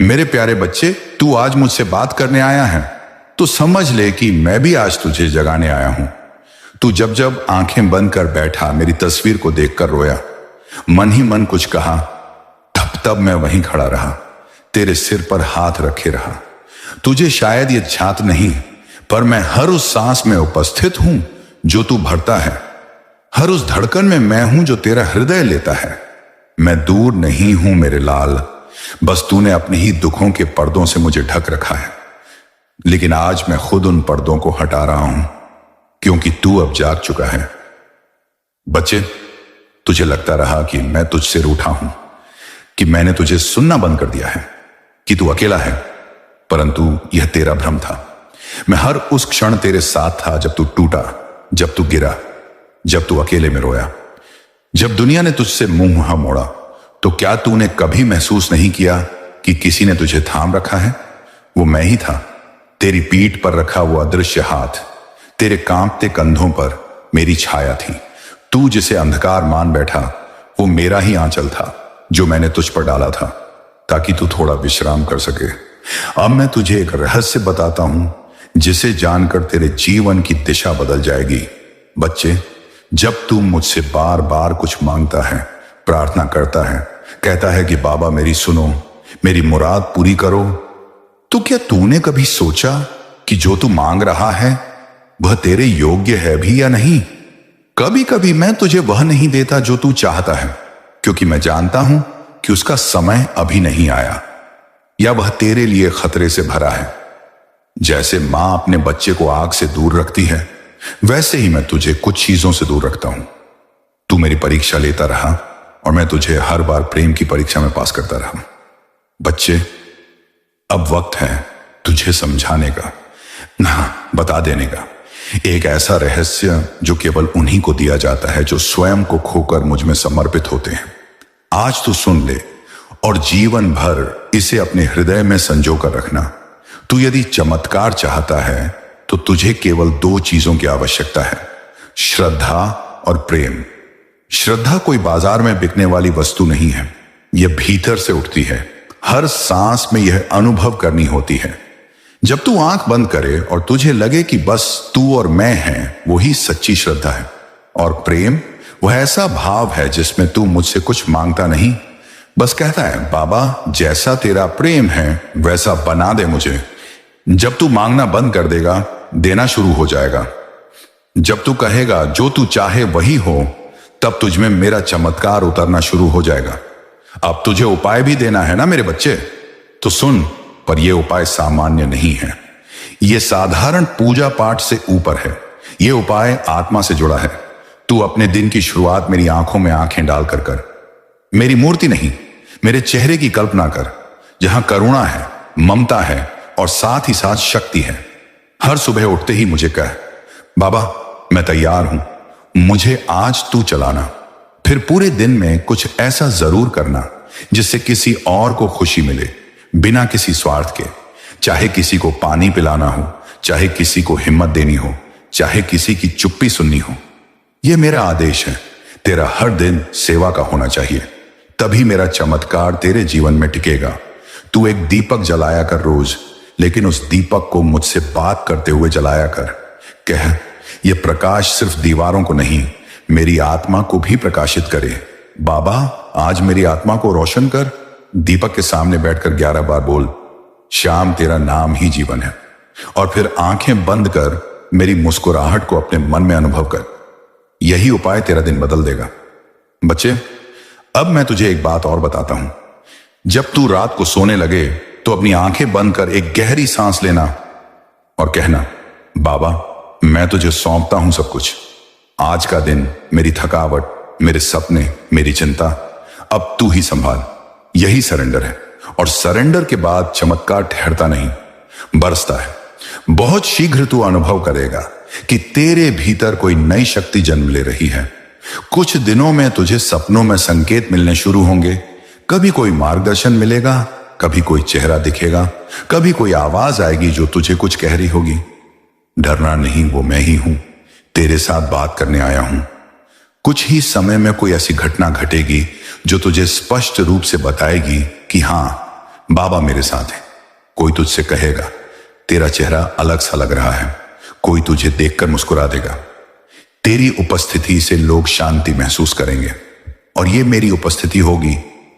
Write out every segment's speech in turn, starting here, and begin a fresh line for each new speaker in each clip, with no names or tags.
मेरे प्यारे बच्चे, तू आज मुझसे बात करने आया है तो समझ ले कि मैं भी आज तुझे जगाने आया हूं। तू जब जब आंखें बंद कर बैठा, मेरी तस्वीर को देखकर रोया, मन ही मन कुछ कहा, तब तब मैं वहीं खड़ा रहा, तेरे सिर पर हाथ रखे रहा। तुझे शायद ये छात नहीं, पर मैं हर उस सांस में उपस्थित हूं जो तू भरता है, हर उस धड़कन में मैं हूं जो तेरा हृदय लेता है। मैं दूर नहीं हूं मेरे लाल, बस तूने अपने ही दुखों के पर्दों से मुझे ढक रखा है। लेकिन आज मैं खुद उन पर्दों को हटा रहा हूं, क्योंकि तू अब जाग चुका है। बच्चे, तुझे लगता रहा कि मैं तुझसे रूठा हूं, कि मैंने तुझे सुनना बंद कर दिया है, कि तू अकेला है, परंतु यह तेरा भ्रम था। मैं हर उस क्षण तेरे साथ था जब तू टूटा, जब तू गिरा, जब तू अकेले में रोया, जब दुनिया ने तुझसे मुंह मोड़ा। तो क्या तूने कभी महसूस नहीं किया कि किसी ने तुझे थाम रखा है? वो मैं ही था, तेरी पीठ पर रखा वो अदृश्य हाथ, तेरे कांपते कंधों पर मेरी छाया थी। तू जिसे अंधकार मान बैठा, वो मेरा ही आंचल था जो मैंने तुझ पर डाला था, ताकि तू थोड़ा विश्राम कर सके। अब मैं तुझे एक रहस्य बताता हूं, जिसे जानकर तेरे जीवन की दिशा बदल जाएगी। बच्चे, जब तू मुझसे बार बार कुछ मांगता है, प्रार्थना करता है, कहता है कि बाबा मेरी सुनो, मेरी मुराद पूरी करो, तो क्या तूने कभी सोचा कि जो तू मांग रहा है वह तेरे योग्य है भी या नहीं? कभी कभी मैं तुझे वह नहीं देता जो तू चाहता है, क्योंकि मैं जानता हूं कि उसका समय अभी नहीं आया, या वह तेरे लिए खतरे से भरा है। जैसे मां अपने बच्चे को आग से दूर रखती है, वैसे ही मैं तुझे कुछ चीजों से दूर रखता हूं। तू मेरी परीक्षा लेता रहा और मैं तुझे हर बार प्रेम की परीक्षा में पास करता रहा। बच्चे, अब वक्त है तुझे समझाने का, ना बता देने का, एक ऐसा रहस्य जो केवल उन्हीं को दिया जाता है जो स्वयं को खोकर मुझ में समर्पित होते हैं। आज तू सुन ले और जीवन भर इसे अपने हृदय में संजो कर रखना। तू यदि चमत्कार चाहता है तो तुझे केवल दो चीजों की आवश्यकता है, श्रद्धा और प्रेम। श्रद्धा कोई बाजार में बिकने वाली वस्तु नहीं है, यह भीतर से उठती है, हर सांस में यह अनुभव करनी होती है। जब तू आंख बंद करे और तुझे लगे कि बस तू और मैं हैं, वही सच्ची श्रद्धा है। और प्रेम वह ऐसा भाव है जिसमें तू मुझसे कुछ मांगता नहीं, बस कहता है बाबा जैसा तेरा प्रेम है वैसा बना दे मुझे। जब तू मांगना बंद कर देगा, देना शुरू हो जाएगा। जब तू कहेगा जो तू चाहे वही हो, तब तुझ में मेरा चमत्कार उतरना शुरू हो जाएगा। अब तुझे उपाय भी देना है ना मेरे बच्चे, तो सुन, पर यह उपाय सामान्य नहीं है, यह साधारण पूजा पाठ से ऊपर है। यह उपाय आत्मा से जुड़ा है। तू अपने दिन की शुरुआत मेरी आंखों में आंखें डालकर कर, मेरी मूर्ति नहीं, मेरे चेहरे की कल्पना कर, जहां करुणा है, ममता है और साथ ही साथ शक्ति है। हर सुबह उठते ही मुझे कह, बाबा मैं तैयार हूं, मुझे आज तू चलाना। फिर पूरे दिन में कुछ ऐसा जरूर करना जिससे किसी और को खुशी मिले, बिना किसी स्वार्थ के। चाहे किसी को पानी पिलाना हो, चाहे किसी को हिम्मत देनी हो, चाहे किसी की चुप्पी सुननी हो। यह मेरा आदेश है, तेरा हर दिन सेवा का होना चाहिए, तभी मेरा चमत्कार तेरे जीवन में टिकेगा। तू एक दीपक जलाया कर रोज, लेकिन उस दीपक को मुझसे बात करते हुए जलाया कर। कह, यह प्रकाश सिर्फ दीवारों को नहीं, मेरी आत्मा को भी प्रकाशित करे। बाबा आज मेरी आत्मा को रोशन कर। दीपक के सामने बैठकर 11 बार बोल, श्याम तेरा नाम ही जीवन है। और फिर आंखें बंद कर मेरी मुस्कुराहट को अपने मन में अनुभव कर। यही उपाय तेरा दिन बदल देगा। बच्चे, अब मैं तुझे एक बात और बताता हूं। जब तू रात को सोने लगे तो अपनी आंखें बंद कर एक गहरी सांस लेना और कहना, बाबा मैं तुझे सौंपता हूं सब कुछ। आज का दिन, मेरी थकावट, मेरे सपने, मेरी चिंता, अब तू ही संभाल। यही सरेंडर है। और सरेंडर के बाद चमत्कार ठहरता नहीं, बरसता है। बहुत शीघ्र तू अनुभव करेगा कि तेरे भीतर कोई नई शक्ति जन्म ले रही है। कुछ दिनों में तुझे सपनों में संकेत मिलने शुरू होंगे। कभी कोई मार्गदर्शन मिलेगा, कभी कोई चेहरा दिखेगा, कभी कोई आवाज आएगी जो तुझे कुछ कह रही होगी। डरना नहीं, वो मैं ही हूं, तेरे साथ बात करने आया हूं। कुछ ही समय में कोई ऐसी घटना घटेगी जो तुझे स्पष्ट रूप से बताएगी कि हां, बाबा मेरे साथ है। कोई तुझसे कहेगा तेरा चेहरा अलग सा लग रहा है, कोई तुझे देखकर मुस्कुरा देगा। तेरी उपस्थिति से लोग शांति महसूस करेंगे और ये मेरी उपस्थिति होगी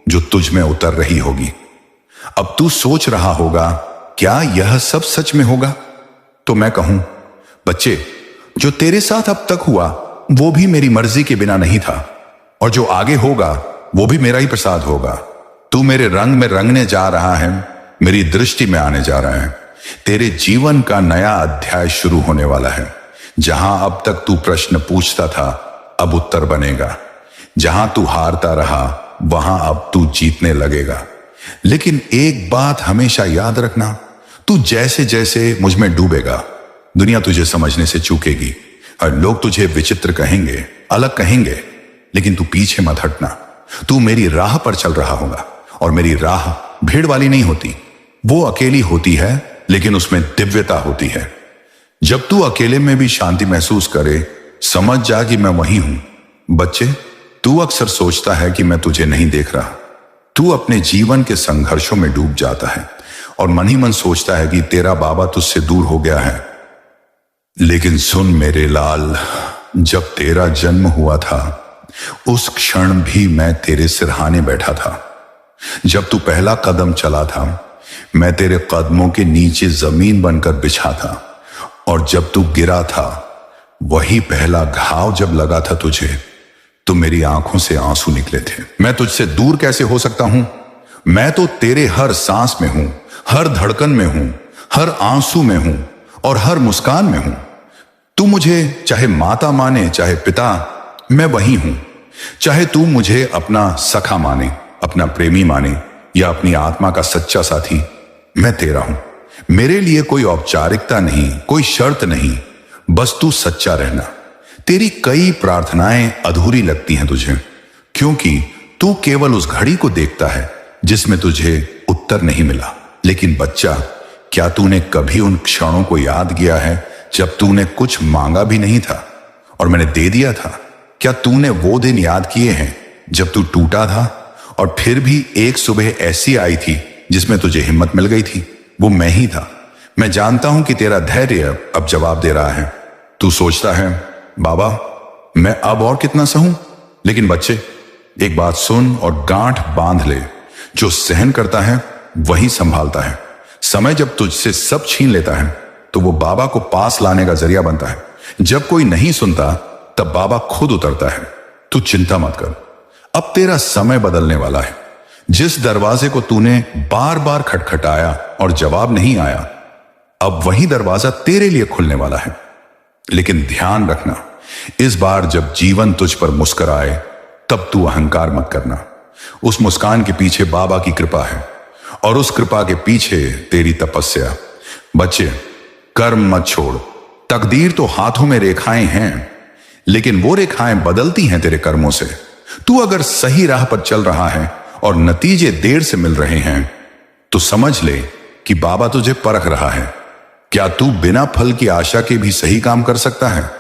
जो तुझ में उतर रही होगी। अब तू सोच रहा होगा क्या यह सब सच में होगा? तो मैं कहूं, बच्चे, जो तेरे साथ अब तक हुआ वो भी मेरी मर्जी के बिना नहीं था, और जो आगे होगा वो भी मेरा ही प्रसाद होगा। तू मेरे रंग में रंगने जा रहा है, मेरी दृष्टि में आने जा रहा है। तेरे जीवन का नया अध्याय शुरू होने वाला है। जहां अब तक तू प्रश्न पूछता था अब उत्तर बनेगा। जहां तू हारता रहा वहां अब तू जीतने लगेगा। लेकिन एक बात हमेशा याद रखना, तू जैसे जैसे मुझ में डूबेगा दुनिया तुझे समझने से चूकेगी और लोग तुझे विचित्र कहेंगे, अलग कहेंगे, लेकिन तू पीछे मत हटना। तू मेरी राह पर चल रहा होगा और मेरी राह भीड़ वाली नहीं होती, वो अकेली होती है, लेकिन उसमें दिव्यता होती है। जब तू अकेले में भी शांति महसूस करे, समझ जा कि मैं वही हूं। बच्चे, तू अक्सर सोचता है कि मैं तुझे नहीं देख रहा। तू अपने जीवन के संघर्षों में डूब जाता है और मन ही मन सोचता है कि तेरा बाबा तुझसे दूर हो गया है। लेकिन सुन मेरे लाल, जब तेरा जन्म हुआ था उस क्षण भी मैं तेरे सिरहाने बैठा था। जब तू पहला कदम चला था मैं तेरे कदमों के नीचे जमीन बनकर बिछा था, और जब तू गिरा था वही पहला घाव जब लगा था तुझे तो मेरी आंखों से आंसू निकले थे। मैं तुझसे दूर कैसे हो सकता हूं? मैं तो तेरे हर सांस में हूं, हर धड़कन में हूं, हर आंसू में हूं और हर मुस्कान में हूं। तू मुझे चाहे माता माने चाहे पिता, मैं वही हूं। चाहे तू मुझे अपना सखा माने, अपना प्रेमी माने या अपनी आत्मा का सच्चा साथी, मैं तेरा हूं। मेरे लिए कोई औपचारिकता नहीं, कोई शर्त नहीं, बस तू सच्चा रहना। तेरी कई प्रार्थनाएं अधूरी लगती हैं तुझे, क्योंकि तू केवल उस घड़ी को देखता है जिसमें तुझे उत्तर नहीं मिला। लेकिन बच्चा, क्या तूने कभी उन क्षणों को याद किया है जब तूने कुछ मांगा भी नहीं था और मैंने दे दिया था? क्या तूने वो दिन याद किए हैं जब तू टूटा था और फिर भी एक सुबह ऐसी आई थी जिसमें तुझे हिम्मत मिल गई थी? वो मैं ही था। मैं जानता हूं कि तेरा धैर्य अब जवाब दे रहा है। तू सोचता है, बाबा मैं अब और कितना सहूं? लेकिन बच्चे, एक बात सुन और गांठ बांध ले, जो सहन करता है वही संभालता है। समय जब तुझसे सब छीन लेता है तो वो बाबा को पास लाने का जरिया बनता है। जब कोई नहीं सुनता तब बाबा खुद उतरता है। तू चिंता मत कर, अब तेरा समय बदलने वाला है। जिस दरवाजे को तूने बार बार खटखटाया और जवाब नहीं आया, अब वही दरवाजा तेरे लिए खुलने वाला है। लेकिन ध्यान रखना, इस बार जब जीवन तुझ पर मुस्कुराए तब तू अहंकार मत करना। उस मुस्कान के पीछे बाबा की कृपा है और उस कृपा के पीछे तेरी तपस्या। बच्चे, कर्म मत छोड़। तकदीर तो हाथों में रेखाएं हैं, लेकिन वो रेखाएं बदलती हैं तेरे कर्मों से। तू अगर सही राह पर चल रहा है और नतीजे देर से मिल रहे हैं तो समझ ले कि बाबा तुझे परख रहा है। क्या तू बिना फल की आशा के भी सही काम कर सकता है?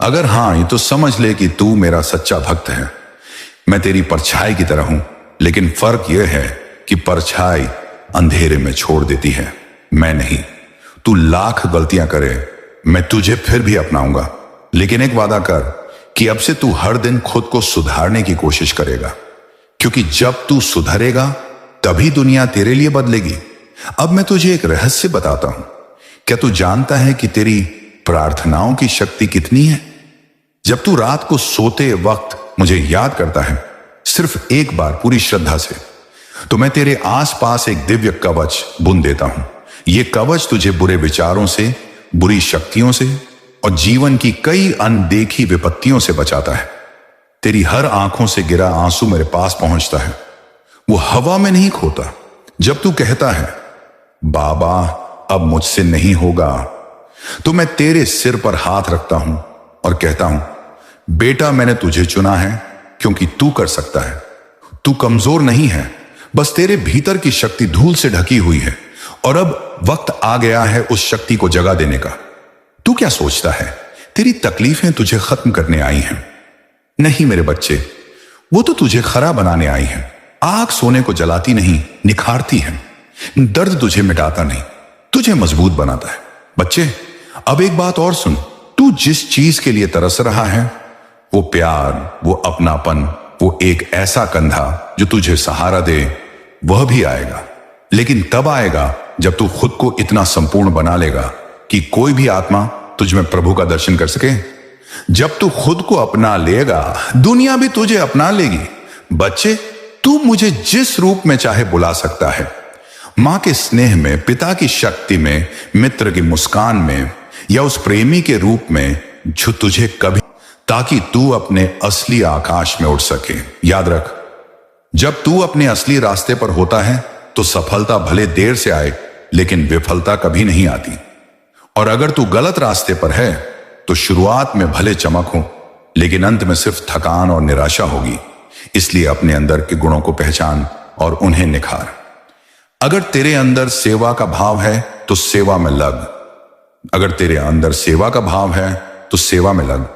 अगर हां, तो समझ ले कि तू मेरा सच्चा भक्त है। मैं तेरी परछाई की तरह हूं, लेकिन फर्क यह है कि परछाई अंधेरे में छोड़ देती है, मैं नहीं। तू लाख गलतियां करे, मैं तुझे फिर भी अपनाऊंगा। लेकिन एक वादा कर कि अब से तू हर दिन खुद को सुधारने की कोशिश करेगा, क्योंकि जब तू सुधरेगा तभी दुनिया तेरे लिए बदलेगी। अब मैं तुझे एक रहस्य बताता हूं। क्या तू जानता है कि तेरी प्रार्थनाओं की शक्ति कितनी है? जब तू रात को सोते वक्त मुझे याद करता है सिर्फ एक बार पूरी श्रद्धा से, तो मैं तेरे आसपास एक दिव्य कवच बुन देता हूं। यह कवच तुझे बुरे विचारों से, बुरी शक्तियों से और जीवन की कई अनदेखी विपत्तियों से बचाता है। तेरी हर आंखों से गिरा आंसू मेरे पास पहुंचता है, वो हवा में नहीं खोता। जब तू कहता है बाबा अब मुझसे नहीं होगा, तो मैं तेरे सिर पर हाथ रखता हूं और कहता हूं, बेटा मैंने तुझे चुना है क्योंकि तू कर सकता है। तू कमजोर नहीं है, बस तेरे भीतर की शक्ति धूल से ढकी हुई है और अब वक्त आ गया है उस शक्ति को जगा देने का। तू क्या सोचता है तेरी तकलीफें तुझे खत्म करने आई हैं? नहीं मेरे बच्चे, वो तो तुझे खरा बनाने आई हैं। आग सोने को जलाती नहीं, निखारती है। दर्द तुझे मिटाता नहीं, तुझे मजबूत बनाता है। बच्चे, अब एक बात और सुन, तू जिस चीज के लिए तरस रहा है, वो प्यार, वो अपनापन, वो एक ऐसा कंधा जो तुझे सहारा दे, वह भी आएगा। लेकिन तब आएगा जब तू खुद को इतना संपूर्ण बना लेगा कि कोई भी आत्मा तुझ में प्रभु का दर्शन कर सके। जब तू खुद को अपना लेगा, दुनिया भी तुझे अपना लेगी। बच्चे, तू मुझे जिस रूप में चाहे बुला सकता है, मां के स्नेह में, पिता की शक्ति में, मित्र की मुस्कान में, या उस प्रेमी के रूप में जो तुझे कभी, ताकि तू अपने असली आकाश में उड़ सके। याद रख, जब तू अपने असली रास्ते पर होता है तो सफलता भले देर से आए, लेकिन विफलता कभी नहीं आती। और अगर तू गलत रास्ते पर है तो शुरुआत में भले चमक हो, लेकिन अंत में सिर्फ थकान और निराशा होगी। इसलिए अपने अंदर के गुणों को पहचान और उन्हें निखार। अगर तेरे अंदर सेवा का भाव है तो सेवा में लग। अगर तेरे अंदर सेवा का भाव है तो सेवा में लग।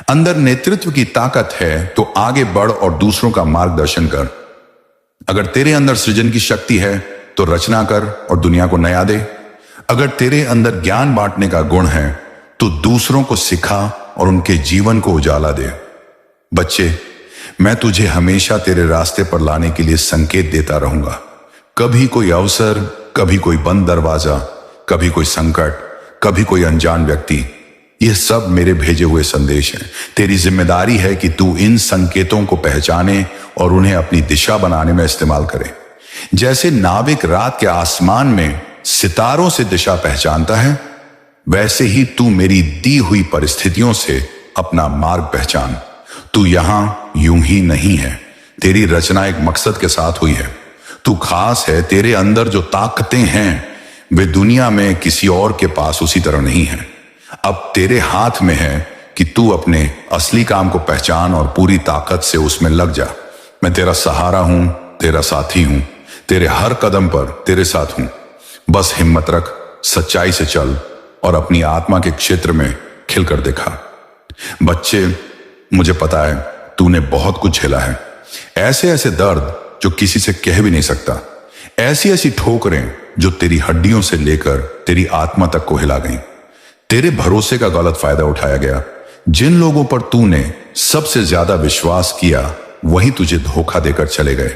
अंदर नेतृत्व की ताकत है तो आगे बढ़ और दूसरों का मार्गदर्शन कर। अगर तेरे अंदर सृजन की शक्ति है तो रचना कर और दुनिया को नया दे। अगर तेरे अंदर ज्ञान बांटने का गुण है तो दूसरों को सिखा और उनके जीवन को उजाला दे। बच्चे, मैं तुझे हमेशा तेरे रास्ते पर लाने के लिए संकेत देता रहूंगा। कभी कोई अवसर, कभी कोई बंद दरवाजा, कभी कोई संकट, कभी कोई अनजान व्यक्ति, ये सब मेरे भेजे हुए संदेश हैं। तेरी जिम्मेदारी है कि तू इन संकेतों को पहचाने और उन्हें अपनी दिशा बनाने में इस्तेमाल करे। जैसे नाविक रात के आसमान में सितारों से दिशा पहचानता है, वैसे ही तू मेरी दी हुई परिस्थितियों से अपना मार्ग पहचान। तू यहां यूं ही नहीं है, तेरी रचना एक मकसद के साथ हुई है। तू खास है। तेरे अंदर जो ताकतें हैं वे दुनिया में किसी और के पास उसी तरह नहीं है। अब तेरे हाथ में है कि तू अपने असली काम को पहचान और पूरी ताकत से उसमें लग जा। मैं तेरा सहारा हूं, तेरा साथी हूं, तेरे हर कदम पर तेरे साथ हूं। बस हिम्मत रख, सच्चाई से चल और अपनी आत्मा के क्षेत्र में खिलकर दिखा। बच्चे, मुझे पता है तूने बहुत कुछ झेला है। ऐसे ऐसे दर्द जो किसी से कह भी नहीं सकता, ऐसी ऐसी ठोकरें जो तेरी हड्डियों से लेकर तेरी आत्मा तक को हिला गईं। तेरे भरोसे का गलत फायदा उठाया गया। जिन लोगों पर तूने सबसे ज्यादा विश्वास किया वही तुझे धोखा देकर चले गए।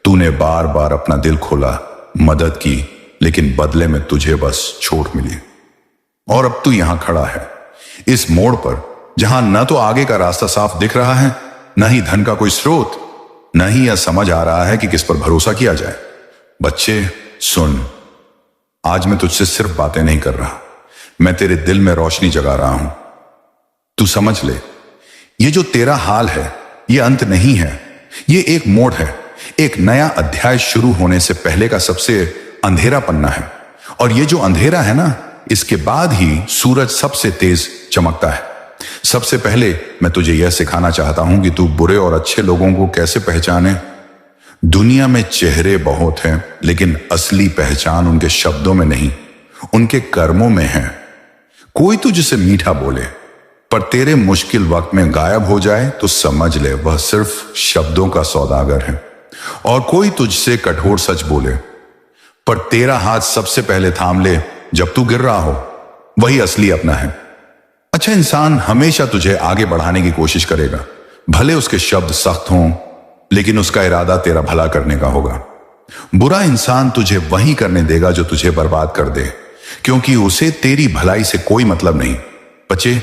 तूने बार बार अपना दिल खोला, मदद की, लेकिन बदले में तुझे बस चोट मिली। और अब तू यहां खड़ा है, इस मोड़ पर, जहां न तो आगे का रास्ता साफ दिख रहा है, न ही धन का कोई स्रोत, न ही यह समझ आ रहा है कि किस पर भरोसा किया जाए। बच्चे सुन, आज मैं तुझसे सिर्फ बातें नहीं कर रहा, मैं तेरे दिल में रोशनी जगा रहा हूं। तू समझ ले, ये जो तेरा हाल है ये अंत नहीं है, ये एक मोड़ है। एक नया अध्याय शुरू होने से पहले का सबसे अंधेरा पन्ना है। और ये जो अंधेरा है ना, इसके बाद ही सूरज सबसे तेज चमकता है। सबसे पहले मैं तुझे यह सिखाना चाहता हूं कि तू बुरे और अच्छे लोगों को कैसे पहचाने। दुनिया में चेहरे बहुत हैं, लेकिन असली पहचान उनके शब्दों में नहीं, उनके कर्मों में है। कोई तुझसे मीठा बोले पर तेरे मुश्किल वक्त में गायब हो जाए तो समझ ले वह सिर्फ शब्दों का सौदागर है। और कोई तुझसे कठोर सच बोले पर तेरा हाथ सबसे पहले थाम ले जब तू गिर रहा हो, वही असली अपना है। अच्छा इंसान हमेशा तुझे आगे बढ़ाने की कोशिश करेगा, भले उसके शब्द सख्त हों, लेकिन उसका इरादा तेरा भला करने का होगा। बुरा इंसान तुझे वही करने देगा जो तुझे बर्बाद कर दे, क्योंकि उसे तेरी भलाई से कोई मतलब नहीं। बच्चे,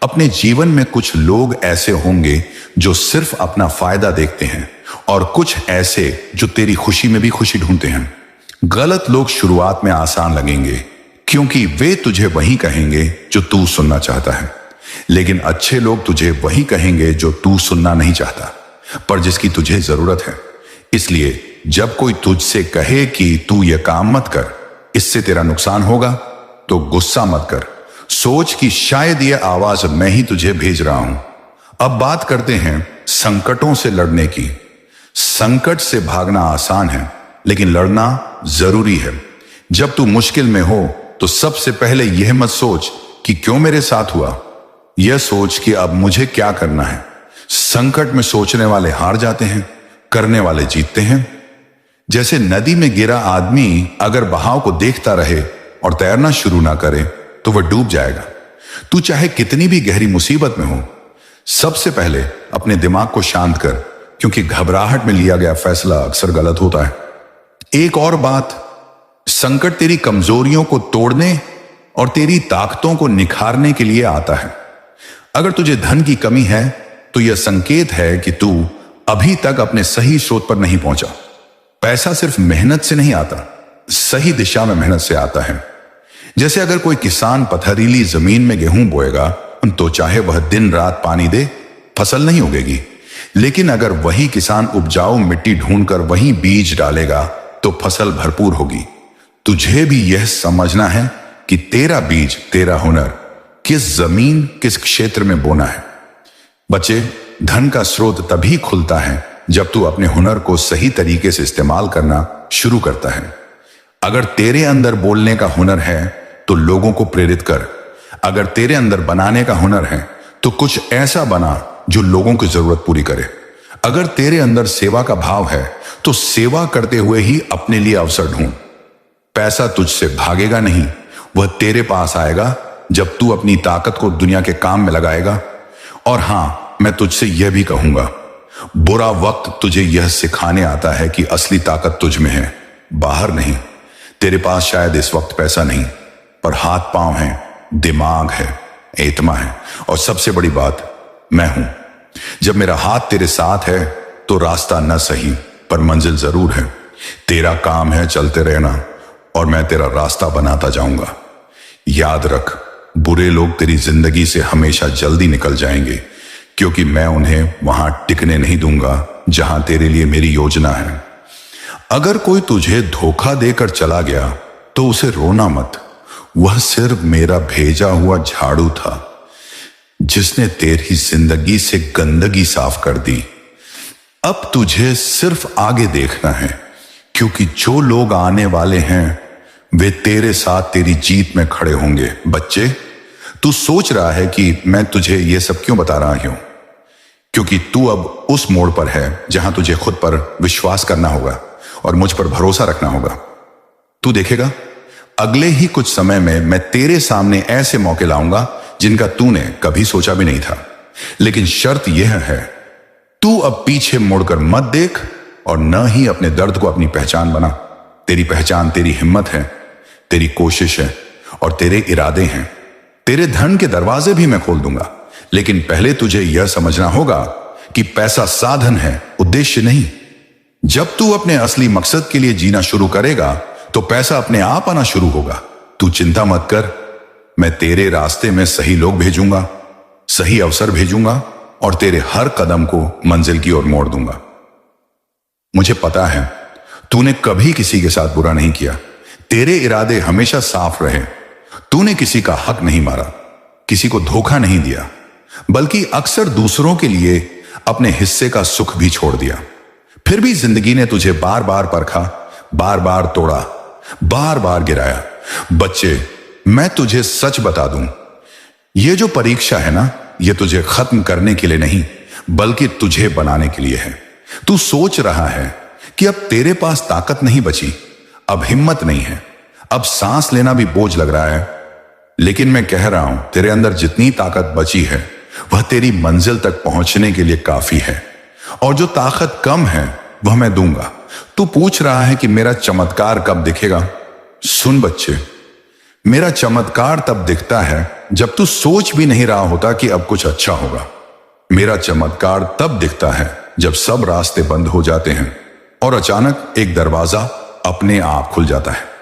अपने जीवन में कुछ लोग ऐसे होंगे जो सिर्फ अपना फायदा देखते हैं, और कुछ ऐसे जो तेरी खुशी में भी खुशी ढूंढते हैं। गलत लोग शुरुआत में आसान लगेंगे, क्योंकि वे तुझे वही कहेंगे जो तू सुनना चाहता है, लेकिन अच्छे लोग तुझे वही कहेंगे जो तू सुनना नहीं चाहता, पर जिसकी तुझे जरूरत है। इसलिए जब कोई तुझसे कहे कि तू यह काम मत कर, इससे तेरा नुकसान होगा, तो गुस्सा मत कर। सोच कि शायद यह आवाज मैं ही तुझे भेज रहा हूं। अब बात करते हैं संकटों से लड़ने की। संकट से भागना आसान है, लेकिन लड़ना जरूरी है। जब तू मुश्किल में हो तो सबसे पहले यह मत सोच कि क्यों मेरे साथ हुआ, यह सोच कि अब मुझे क्या करना है। संकट में सोचने वाले हार जाते हैं, करने वाले जीतते हैं। जैसे नदी में गिरा आदमी अगर बहाव को देखता रहे और तैरना शुरू ना करे तो वह डूब जाएगा। तू चाहे कितनी भी गहरी मुसीबत में हो, सबसे पहले अपने दिमाग को शांत कर, क्योंकि घबराहट में लिया गया फैसला अक्सर गलत होता है। एक और बात, संकट तेरी कमजोरियों को तोड़ने और तेरी ताकतों को निखारने के लिए आता है। अगर तुझे धन की कमी है तो यह संकेत है कि तू अभी तक अपने सही स्रोत पर नहीं पहुंचा। पैसा सिर्फ मेहनत से नहीं आता, सही दिशा में मेहनत से आता है। जैसे अगर कोई किसान पथरीली जमीन में गेहूं बोएगा तो चाहे वह दिन रात पानी दे, फसल नहीं उगेगी। लेकिन अगर वही किसान उपजाऊ मिट्टी ढूंढकर वहीं बीज डालेगा तो फसल भरपूर होगी। तुझे भी यह समझना है कि तेरा बीज, तेरा हुनर किस जमीन, किस क्षेत्र में बोना है। बच्चे, धन का स्रोत तभी खुलता है जब तू अपने हुनर को सही तरीके से इस्तेमाल करना शुरू करता है। अगर तेरे अंदर बोलने का हुनर है तो लोगों को प्रेरित कर। अगर तेरे अंदर बनाने का हुनर है तो कुछ ऐसा बना जो लोगों की जरूरत पूरी करे। अगर तेरे अंदर सेवा का भाव है तो सेवा करते हुए ही अपने लिए अवसर ढूंढ। पैसा तुझसे भागेगा नहीं, वह तेरे पास आएगा जब तू अपनी ताकत को दुनिया के काम में लगाएगा। और हां, मैं तुझसे यह भी कहूंगा, बुरा वक्त तुझे यह सिखाने आता है कि असली ताकत तुझ में है, बाहर नहीं। तेरे पास शायद इस वक्त पैसा नहीं, पर हाथ पांव है, दिमाग है, एतमा है, और सबसे बड़ी बात, मैं हूं। जब मेरा हाथ तेरे साथ है तो रास्ता न सही पर मंजिल जरूर है। तेरा काम है चलते रहना और मैं तेरा रास्ता बनाता जाऊंगा। याद रख, बुरे लोग तेरी जिंदगी से हमेशा जल्दी निकल जाएंगे, क्योंकि मैं उन्हें वहां टिकने नहीं दूंगा जहां तेरे लिए मेरी योजना है। अगर कोई तुझे धोखा देकर चला गया तो उसे रोना मत। वह सिर्फ मेरा भेजा हुआ झाड़ू था जिसने तेरी जिंदगी से गंदगी साफ कर दी। अब तुझे सिर्फ आगे देखना है, क्योंकि जो लोग आने वाले हैं वे तेरे साथ तेरी जीत में खड़े होंगे। बच्चे, तू सोच रहा है कि मैं तुझे यह सब क्यों बता रहा हूं, क्योंकि तू अब उस मोड़ पर है जहां तुझे खुद पर विश्वास करना होगा और मुझ पर भरोसा रखना होगा। तू देखेगा, अगले ही कुछ समय में मैं तेरे सामने ऐसे मौके लाऊंगा जिनका तूने कभी सोचा भी नहीं था। लेकिन शर्त यह है, तू अब पीछे मुड़कर मत देख और न ही अपने दर्द को अपनी पहचान बना। तेरी पहचान तेरी हिम्मत है, तेरी कोशिश है और तेरे इरादे हैं। तेरे धन के दरवाजे भी मैं खोल दूंगा, लेकिन पहले तुझे यह समझना होगा कि पैसा साधन है, उद्देश्य नहीं। जब तू अपने असली मकसद के लिए जीना शुरू करेगा तो पैसा अपने आप आना शुरू होगा। तू चिंता मत कर, मैं तेरे रास्ते में सही लोग भेजूंगा, सही अवसर भेजूंगा और तेरे हर कदम को मंजिल की ओर मोड़ दूंगा। मुझे पता है तूने कभी किसी के साथ बुरा नहीं किया, तेरे इरादे हमेशा साफ रहे। तूने किसी का हक नहीं मारा, किसी को धोखा नहीं दिया, बल्कि अक्सर दूसरों के लिए अपने हिस्से का सुख भी छोड़ दिया। फिर भी जिंदगी ने तुझे बार बार परखा, बार बार तोड़ा, बार बार गिराया। बच्चे, मैं तुझे सच बता दूं, यह जो परीक्षा है ना, यह तुझे खत्म करने के लिए नहीं बल्कि तुझे बनाने के लिए है। तू सोच रहा है कि अब तेरे पास ताकत नहीं बची, अब हिम्मत नहीं है, अब सांस लेना भी बोझ लग रहा है। लेकिन मैं कह रहा हूं, तेरे अंदर जितनी ताकत बची है वह तेरी मंजिल तक पहुंचने के लिए काफी है, और जो ताकत कम है वह मैं दूंगा। तू पूछ रहा है कि मेरा चमत्कार कब दिखेगा? सुन बच्चे, मेरा चमत्कार तब दिखता है जब तू सोच भी नहीं रहा होता कि अब कुछ अच्छा होगा। मेरा चमत्कार तब दिखता है जब सब रास्ते बंद हो जाते हैं और अचानक एक दरवाजा अपने आप खुल जाता है।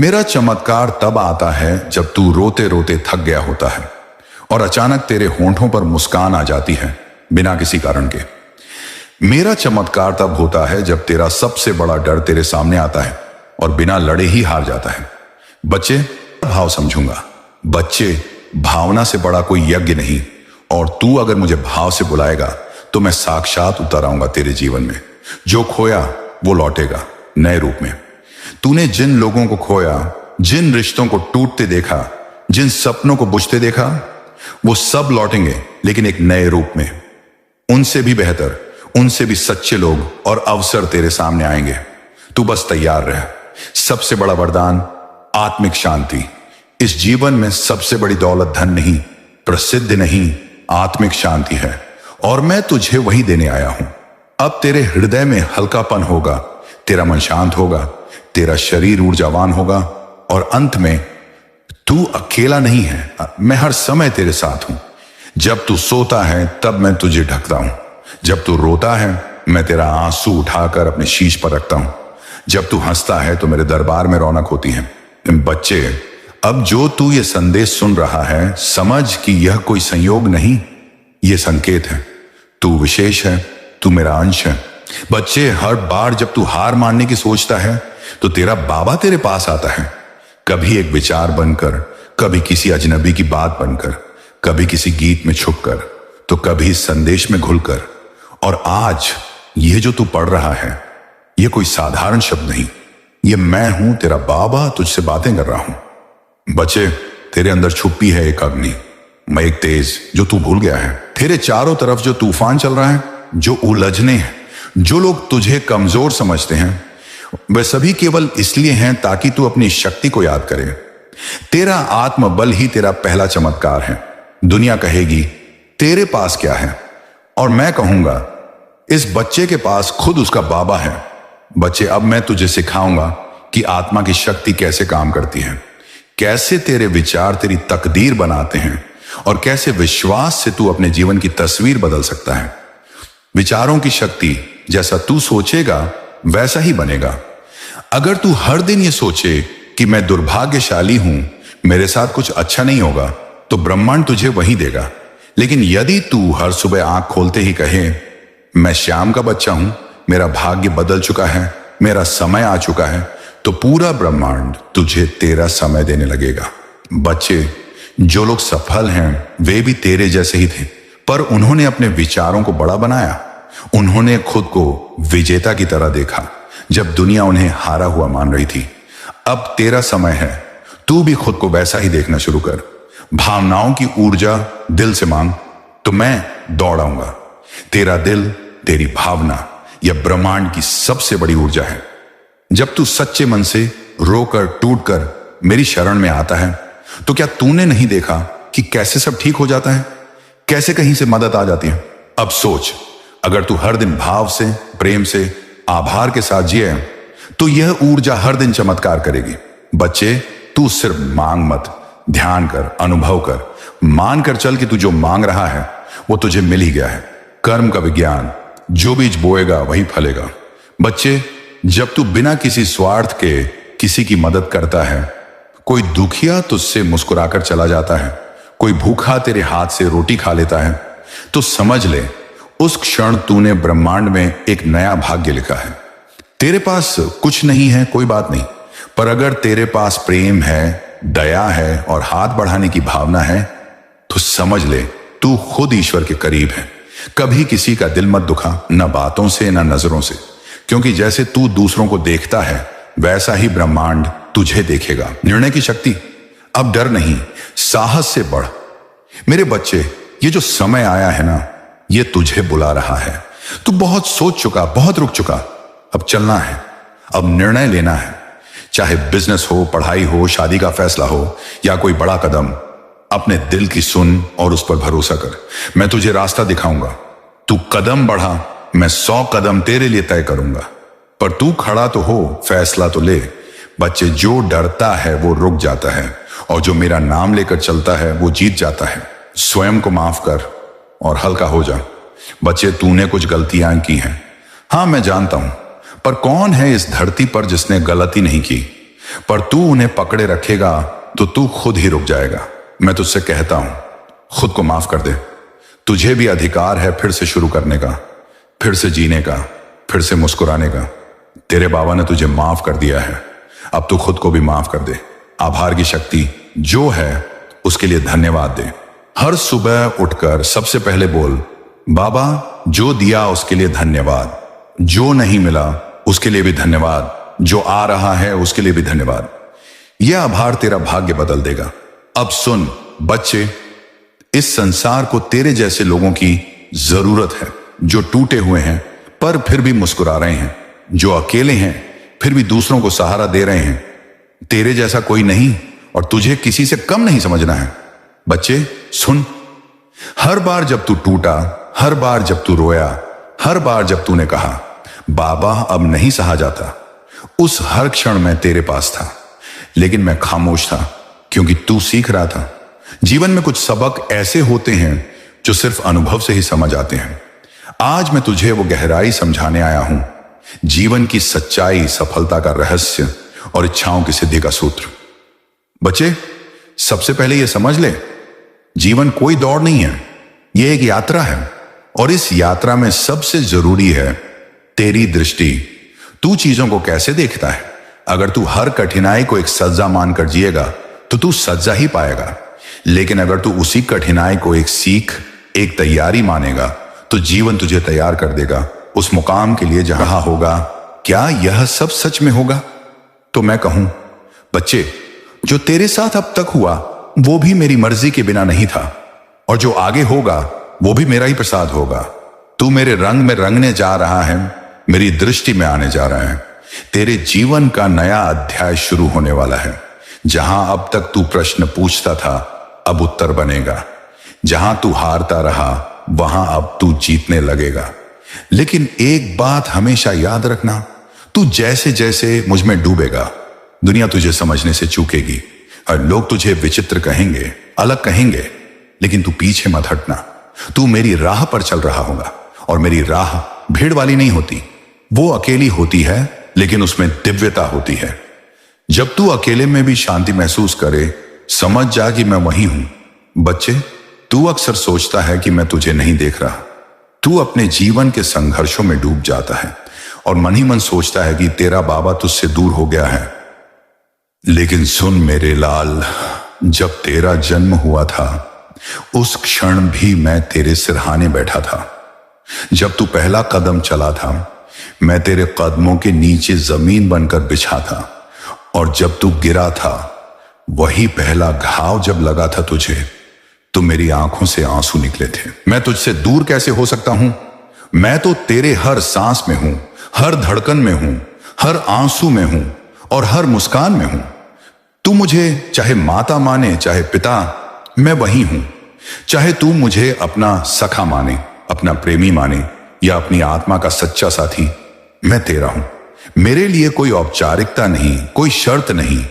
मेरा चमत्कार तब आता है जब तू रोते रोते थक गया होता है और अचानक तेरे होंठों पर मुस्कान आ जाती है बिना किसी कारण के। मेरा चमत्कार तब होता है जब तेरा सबसे बड़ा डर तेरे सामने आता है और बिना लड़े ही हार जाता है। बच्चे, भाव समझूंगा। बच्चे, भावना से बड़ा कोई यज्ञ नहीं, और तू अगर मुझे भाव से बुलाएगा तो मैं साक्षात उतर आऊंगा तेरे जीवन में। जो खोया वो लौटेगा नए रूप में। तूने जिन लोगों को खोया, जिन रिश्तों को टूटते देखा, जिन सपनों को बुझते देखा, वो सब लौटेंगे, लेकिन एक नए रूप में। उनसे भी बेहतर, उनसे भी सच्चे लोग और अवसर तेरे सामने आएंगे। तू बस तैयार रह। सबसे बड़ा वरदान आत्मिक शांति। इस जीवन में सबसे बड़ी दौलत धन नहीं, प्रसिद्ध नहीं, आत्मिक शांति है, और मैं तुझे वही देने आया हूं। अब तेरे हृदय में हल्कापन होगा, तेरा मन शांत होगा, तेरा शरीर ऊर्जावान होगा, और अंत में तू अकेला नहीं है। मैं हर समय तेरे साथ हूं। जब तू सोता है तब मैं तुझे ढकता हूं। जब तू रोता है मैं तेरा आंसू उठाकर अपने शीश पर रखता हूं। जब तू हंसता है तो मेरे दरबार में रौनक होती है। बच्चे, अब जो तू ये संदेश सुन रहा है, समझ कि यह कोई संयोग नहीं, यह संकेत है। तू विशेष है, तू मेरा अंश है। बच्चे, हर बार जब तू हार मानने की सोचता है तो तेरा बाबा तेरे पास आता है। कभी एक विचार बनकर, कभी किसी अजनबी की बात बनकर, कभी किसी गीत में छुपकर, तो कभी संदेश में घुलकर। और आज ये जो तू पढ़ रहा है, ये कोई साधारण शब्द नहीं, ये मैं हूं, तेरा बाबा तुझसे बातें कर रहा हूं। बच्चे, तेरे अंदर छुपी है एक अग्नि, मैं एक तेज जो तू भूल गया है। तेरे चारों तरफ जो तूफान चल रहा है, जो उलझने हैं, जो लोग तुझे कमजोर समझते हैं, वे सभी केवल इसलिए हैं ताकि तू अपनी शक्ति को याद करे। तेरा आत्मबल ही तेरा पहला चमत्कार है। दुनिया कहेगी तेरे पास क्या है, और मैं कहूंगा इस बच्चे के पास खुद उसका बाबा है। बच्चे, अब मैं तुझे सिखाऊंगा कि आत्मा की शक्ति कैसे काम करती है, कैसे तेरे विचार तेरी तकदीर बनाते हैं, और कैसे विश्वास से तू अपने जीवन की तस्वीर बदल सकता है। विचारों की शक्ति, जैसा तू सोचेगा वैसा ही बनेगा। अगर तू हर दिन ये सोचे कि मैं दुर्भाग्यशाली हूं, मेरे साथ कुछ अच्छा नहीं होगा, तो ब्रह्मांड तुझे वही देगा। लेकिन यदि तू हर सुबह आंख खोलते ही कहे मैं श्याम का बच्चा हूं, मेरा भाग्य बदल चुका है, मेरा समय आ चुका है, तो पूरा ब्रह्मांड तुझे तेरा समय देने लगेगा। बच्चे, जो लोग सफल हैं वे भी तेरे जैसे ही थे, पर उन्होंने अपने विचारों को बड़ा बनाया। उन्होंने खुद को विजेता की तरह देखा जब दुनिया उन्हें हारा हुआ मान रही थी। अब तेरा समय है, तू भी खुद को वैसा ही देखना शुरू कर। भावनाओं की ऊर्जा दिल से मांग तो मैं दौड़ाऊंगा। तेरा दिल, तेरी भावना, यह ब्रह्मांड की सबसे बड़ी ऊर्जा है। जब तू सच्चे मन से रोकर टूटकर मेरी शरण में आता है, तो क्या तूने नहीं देखा कि कैसे सब ठीक हो जाता है, कैसे कहीं से मदद आ जाती है। अब सोच, अगर तू हर दिन भाव से, प्रेम से, आभार के साथ जिए तो यह ऊर्जा हर दिन चमत्कार करेगी। बच्चे, तू सिर्फ मांग मत, ध्यान कर, अनुभव कर, मान कर चल कि तू जो मांग रहा है वो तुझे मिल ही गया है। कर्म का विज्ञान, जो बीज बोएगा वही फलेगा। बच्चे, जब तू बिना किसी स्वार्थ के किसी की मदद करता है, कोई दुखिया तुझसे मुस्कुराकर चला जाता है, कोई भूखा तेरे हाथ से रोटी खा लेता है, तो समझ ले उस क्षण तूने ब्रह्मांड में एक नया भाग्य लिखा है। तेरे पास कुछ नहीं है, कोई बात नहीं, पर अगर तेरे पास प्रेम है, दया है और हाथ बढ़ाने की भावना है, तो समझ ले तू खुद ईश्वर के करीब है। कभी किसी का दिल मत दुखा, न बातों से न नजरों से, क्योंकि जैसे तू दूसरों को देखता है वैसा ही ब्रह्मांड तुझे देखेगा। निर्णय की शक्ति, अब डर नहीं, साहस से बढ़। मेरे बच्चे, ये जो समय आया है ना, ये तुझे बुला रहा है। तू बहुत सोच चुका, बहुत रुक चुका, अब चलना है, अब निर्णय लेना है। चाहे बिजनेस हो, पढ़ाई हो, शादी का फैसला हो या कोई बड़ा कदम, अपने दिल की सुन और उस पर भरोसा कर। मैं तुझे रास्ता दिखाऊंगा। तू कदम बढ़ा, मैं 100 कदम तेरे लिए तय करूंगा, पर तू खड़ा तो हो, फैसला तो ले। बच्चे, जो डरता है वो रुक जाता है, और जो मेरा नाम लेकर चलता है वो जीत जाता है। स्वयं को माफ कर और हल्का हो जा। बच्चे, तूने कुछ गलतियां की हैं, हां मैं जानता हूं, पर कौन है इस धरती पर जिसने गलती नहीं की। पर तू उन्हें पकड़े रखेगा तो तू खुद ही रुक जाएगा। मैं तुझसे कहता हूं, खुद को माफ कर दे। तुझे भी अधिकार है फिर से शुरू करने का, फिर से जीने का, फिर से मुस्कुराने का। तेरे बाबा ने तुझे माफ कर दिया है, अब तू खुद को भी माफ कर दे। आभार की शक्ति जो है उसके लिए धन्यवाद दे। हर सुबह उठकर सबसे पहले बोल, बाबा जो दिया उसके लिए धन्यवाद, जो नहीं मिला उसके लिए भी धन्यवाद, जो आ रहा है उसके लिए भी धन्यवाद। यह आभार तेरा भाग्य बदल देगा। अब सुन बच्चे, इस संसार को तेरे जैसे लोगों की जरूरत है, जो टूटे हुए हैं पर फिर भी मुस्कुरा रहे हैं, जो अकेले हैं फिर भी दूसरों को सहारा दे रहे हैं। तेरे जैसा कोई नहीं और तुझे किसी से कम नहीं समझना है। बच्चे सुन, हर बार जब तू टूटा, हर बार जब तू रोया, हर बार जब तूने कहा बाबा अब नहीं सहा जाता, उस हर क्षण मैं तेरे पास था, लेकिन मैं खामोश था क्योंकि तू सीख रहा था। जीवन में कुछ सबक ऐसे होते हैं जो सिर्फ अनुभव से ही समझ आते हैं। आज मैं तुझे वो गहराई समझाने आया हूं, जीवन की सच्चाई, सफलता का रहस्य और इच्छाओं की सिद्धि का सूत्र। बच्चे, सबसे पहले यह समझ ले, जीवन कोई दौड़ नहीं है, यह एक यात्रा है और इस यात्रा में सबसे जरूरी है तेरी दृष्टि। तू चीजों को कैसे देखता है? अगर तू हर कठिनाई को एक सजा मानकर जिएगा तो तू सजा ही पाएगा, लेकिन अगर तू उसी कठिनाई को एक सीख, एक तैयारी मानेगा तो जीवन तुझे तैयार कर देगा उस मुकाम के लिए जहां होगा। क्या यह सब सच में होगा? तो मैं कहूं, बच्चे, जो तेरे साथ अब तक हुआ वो भी मेरी मर्जी के बिना नहीं था, और जो आगे होगा वो भी मेरा ही प्रसाद होगा। तू मेरे रंग में रंगने जा रहा है, मेरी दृष्टि में आने जा रहा है। तेरे जीवन का नया अध्याय शुरू होने वाला है। जहां अब तक तू प्रश्न पूछता था, अब उत्तर बनेगा। जहां तू हारता रहा, वहां अब तू जीतने लगेगा। लेकिन एक बात हमेशा याद रखना, तू जैसे जैसे मुझ में डूबेगा, दुनिया तुझे समझने से चूकेगी और लोग तुझे विचित्र कहेंगे, अलग कहेंगे, लेकिन तू पीछे मत हटना। तू मेरी राह पर चल रहा होगा और मेरी राह भीड़ वाली नहीं होती, वो अकेली होती है, लेकिन उसमें दिव्यता होती है। जब तू अकेले में भी शांति महसूस करे, समझ जा कि मैं वही हूं। बच्चे, तू अक्सर सोचता है कि मैं तुझे नहीं देख रहा। तू अपने जीवन के संघर्षों में डूब जाता है और मन ही मन सोचता है कि तेरा बाबा तुझसे दूर हो गया है। लेकिन सुन मेरे लाल, जब तेरा जन्म हुआ था उस क्षण भी मैं तेरे सिरहाने बैठा था। जब तू पहला कदम चला था, मैं तेरे कदमों के नीचे जमीन बनकर बिछा था, और जब तू गिरा था, वही पहला घाव जब लगा था तुझे, तो मेरी आंखों से आंसू निकले थे। मैं तुझसे दूर कैसे हो सकता हूं? मैं तो तेरे हर सांस में हूं, हर धड़कन में हूं, हर आंसू में हूं और हर मुस्कान में हूं। तू मुझे चाहे माता माने, चाहे पिता, मैं वही हूं। चाहे तू मुझे अपना सखा माने, अपना प्रेमी माने या अपनी आत्मा का सच्चा साथी, मैं तेरा हूं। मेरे लिए कोई औपचारिकता नहीं, कोई शर्त नहीं,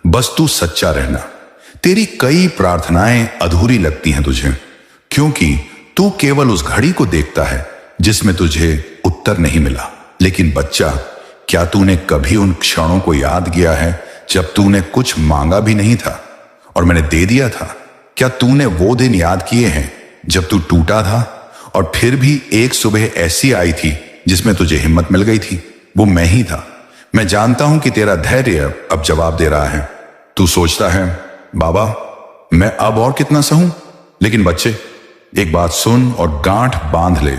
बस तू सच्चा रहना। तेरी कई प्रार्थनाएं अधूरी लगती हैं तुझे, क्योंकि तू केवल उस घड़ी को देखता है जिसमें तुझे उत्तर नहीं मिला। लेकिन बच्चा, क्या तूने कभी उन क्षणों को याद किया है जब तूने कुछ मांगा भी नहीं था और मैंने दे दिया था? क्या तूने वो दिन याद किए हैं जब तू टूटा था और फिर भी एक सुबह ऐसी आई थी जिसमें तुझे हिम्मत मिल गई थी? वो मैं ही था। मैं जानता हूं कि तेरा धैर्य अब जवाब दे रहा है। तू सोचता है, बाबा मैं अब और कितना सहूं? लेकिन बच्चे, एक बात सुन और गांठ बांध ले,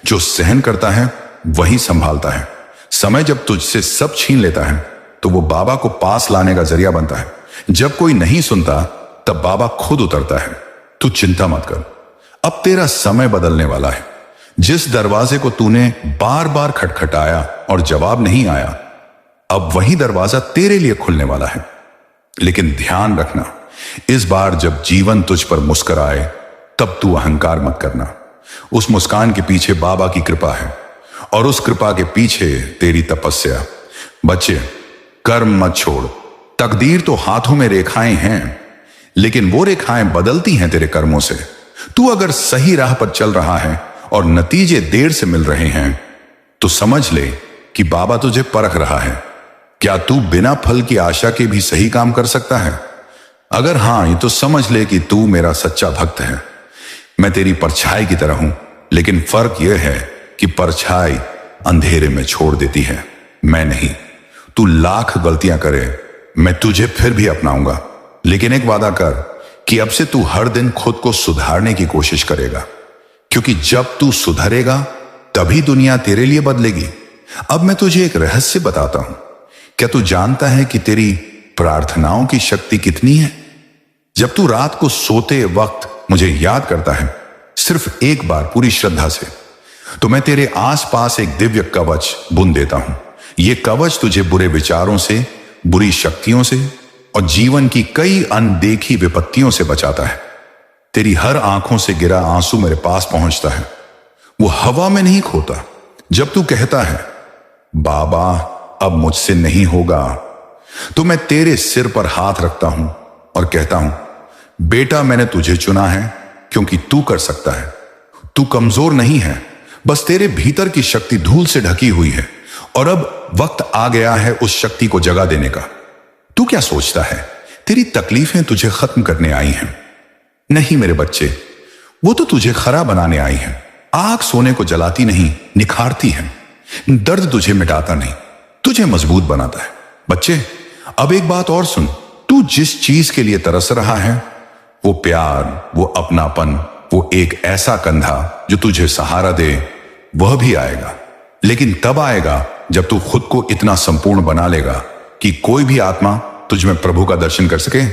जो सहन करता है वही संभालता है। समय जब तुझसे सब छीन लेता है तो वो बाबा को पास लाने का जरिया बनता है। जब कोई नहीं सुनता तब बाबा खुद उतरता है। तू चिंता मत कर, अब तेरा समय बदलने वाला है। जिस दरवाजे को तूने बार बार खटखटाया और जवाब नहीं आया, अब वही दरवाजा तेरे लिए खुलने वाला है। लेकिन ध्यान रखना, इस बार जब जीवन तुझ पर मुस्कुराए तब तू अहंकार मत करना। उस मुस्कान के पीछे बाबा की कृपा है और उस कृपा के पीछे तेरी तपस्या। बच्चे, कर्म मत छोड़। तकदीर तो हाथों में रेखाएं हैं, लेकिन वो रेखाएं बदलती हैं तेरे कर्मों से। तू अगर सही राह पर चल रहा है और नतीजे देर से मिल रहे हैं तो समझ ले कि बाबा तुझे परख रहा है। क्या तू बिना फल की आशा के भी सही काम कर सकता है? अगर हां, तो समझ ले कि तू मेरा सच्चा भक्त है। मैं तेरी परछाई की तरह हूं, लेकिन फर्क यह है कि परछाई अंधेरे में छोड़ देती है, मैं नहीं। तू लाख गलतियां करे, मैं तुझे फिर भी अपनाऊंगा। लेकिन एक वादा कर कि अब से तू हर दिन खुद को सुधारने की कोशिश करेगा, क्योंकि जब तू सुधरेगा तभी दुनिया तेरे लिए बदलेगी। अब मैं तुझे एक रहस्य बताता हूं। क्या तू जानता है कि तेरी प्रार्थनाओं की शक्ति कितनी है? जब तू रात को सोते वक्त मुझे याद करता है, सिर्फ एक बार पूरी श्रद्धा से, तो मैं तेरे आसपास एक दिव्य कवच बुन देता हूं। ये कवच तुझे बुरे विचारों से, बुरी शक्तियों से और जीवन की कई अनदेखी विपत्तियों से बचाता है। तेरी हर आंखों से गिरा आंसू मेरे पास पहुंचता है, वो हवा में नहीं खोता। जब तू कहता है बाबा अब मुझसे नहीं होगा, तो मैं तेरे सिर पर हाथ रखता हूं और कहता हूं बेटा मैंने तुझे चुना है क्योंकि तू कर सकता है। तू कमजोर नहीं है, बस तेरे भीतर की शक्ति धूल से ढकी हुई है और अब वक्त आ गया है उस शक्ति को जगा देने का। तू क्या सोचता है तेरी तकलीफें तुझे खत्म करने आई हैं? नहीं मेरे बच्चे, वो तो तुझे खरा बनाने आई हैं। आग सोने को जलाती नहीं, निखारती है। दर्द तुझे मिटाता नहीं, तुझे मजबूत बनाता है। बच्चे अब एक बात और सुन, तू जिस चीज के लिए तरस रहा है, वो प्यार, वो अपनापन, वो एक ऐसा कंधा जो तुझे सहारा दे, वह भी आएगा। लेकिन तब आएगा जब तू खुद को इतना संपूर्ण बना लेगा कि कोई भी आत्मा तुझ में प्रभु का दर्शन कर सके।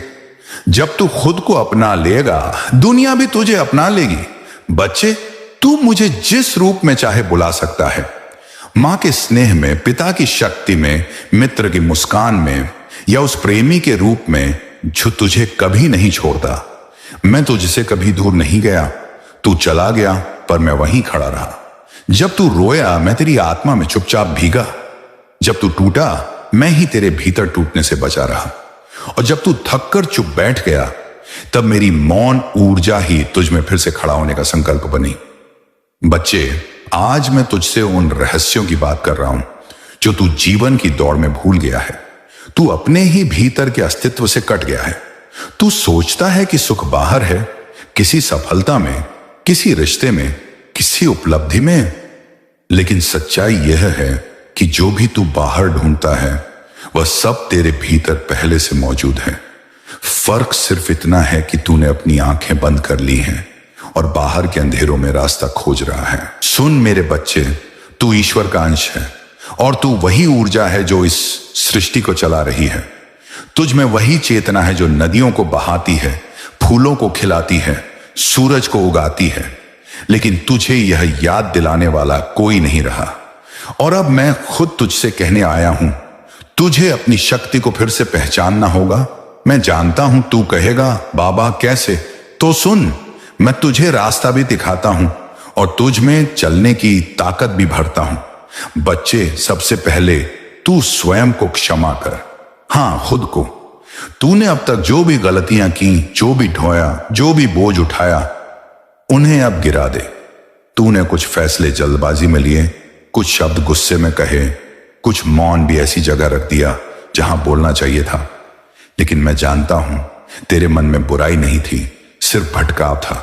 जब तू खुद को अपना लेगा, दुनिया भी तुझे अपना लेगी। बच्चे तू मुझे जिस रूप में चाहे बुला सकता है, मां के स्नेह में, पिता की शक्ति में, मित्र की मुस्कान में या उस प्रेमी के रूप में जो तुझे कभी नहीं छोड़ता। मैं तुझसे कभी दूर नहीं गया, तू चला गया पर मैं वहीं खड़ा रहा। जब तू रोया मैं तेरी आत्मा में चुपचाप भीगा, जब तू टूटा मैं ही तेरे भीतर टूटने से बचा रहा, और जब तू थक कर चुप बैठ गया तब मेरी मौन ऊर्जा ही तुझ में फिर से खड़ा होने का संकल्प बनी। बच्चे आज मैं तुझसे उन रहस्यों की बात कर रहा हूं जो तू जीवन की दौड़ में भूल गया है। तू अपने ही भीतर के अस्तित्व से कट गया है। तू सोचता है कि सुख बाहर है, किसी सफलता में, किसी रिश्ते में, किसी उपलब्धि में। लेकिन सच्चाई यह है कि जो भी तू बाहर ढूंढता है वह सब तेरे भीतर पहले से मौजूद है। फर्क सिर्फ इतना है कि तूने अपनी आंखें बंद कर ली हैं और बाहर के अंधेरों में रास्ता खोज रहा है। सुन मेरे बच्चे, तू ईश्वर का अंश है और तू वही ऊर्जा है जो इस सृष्टि को चला रही है। तुझ में वही चेतना है जो नदियों को बहाती है, फूलों को खिलाती है, सूरज को उगाती है। लेकिन तुझे यह याद दिलाने वाला कोई नहीं रहा, और अब मैं खुद तुझसे कहने आया हूं, तुझे अपनी शक्ति को फिर से पहचानना होगा। मैं जानता हूं तू कहेगा बाबा कैसे, तो सुन, मैं तुझे रास्ता भी दिखाता हूं और तुझ में चलने की ताकत भी भरता हूं। बच्चे सबसे पहले तू स्वयं को क्षमा कर। हां, खुद को। तूने अब तक जो भी गलतियां की, जो भी ढोया, जो भी बोझ उठाया, उन्हें अब गिरा दे। तूने कुछ फैसले जल्दबाजी में लिए, कुछ शब्द गुस्से में कहे, कुछ मौन भी ऐसी जगह रख दिया जहां बोलना चाहिए था। लेकिन मैं जानता हूं तेरे मन में बुराई नहीं थी, सिर्फ भटकाव था,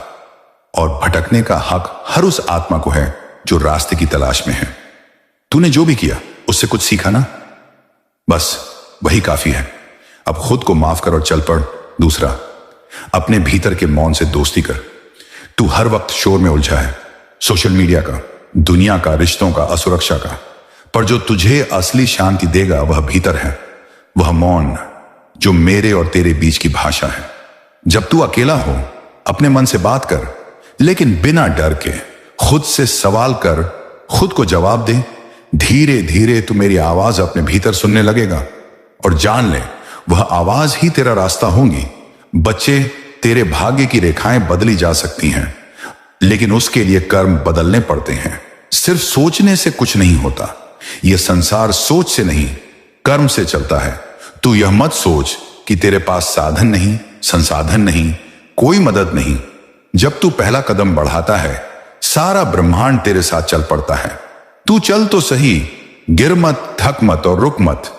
और भटकने का हक हर उस आत्मा को है जो रास्ते की तलाश में है। तूने जो भी किया उससे कुछ सीखा ना, बस वही काफी है। अब खुद को माफ कर और चल पड़। दूसरा, अपने भीतर के मौन से दोस्ती कर। तू हर वक्त शोर में उलझा है, सोशल मीडिया का, दुनिया का, रिश्तों का, असुरक्षा का, पर जो तुझे असली शांति देगा वह भीतर है, वह मौन जो मेरे और तेरे बीच की भाषा है। जब तू अकेला हो अपने मन से बात कर, लेकिन बिना डर के खुद से सवाल कर, खुद को जवाब दे। धीरे धीरे तू मेरी आवाज अपने भीतर सुनने लगेगा, और जान ले वह आवाज ही तेरा रास्ता होगी। बच्चे, तेरे भाग्य की रेखाएं बदली जा सकती हैं, लेकिन उसके लिए कर्म बदलने पड़ते हैं। सिर्फ सोचने से कुछ नहीं होता। यह संसार सोच से नहीं, कर्म से चलता है। तू यह मत सोच कि तेरे पास साधन नहीं, संसाधन नहीं, कोई मदद नहीं। जब तू पहला कदम बढ़ाता है, सारा ब्रह्मांड तेरे साथ चल पड़ता है। तू चल तो सही, गिर मत, थक मत और रुक मत।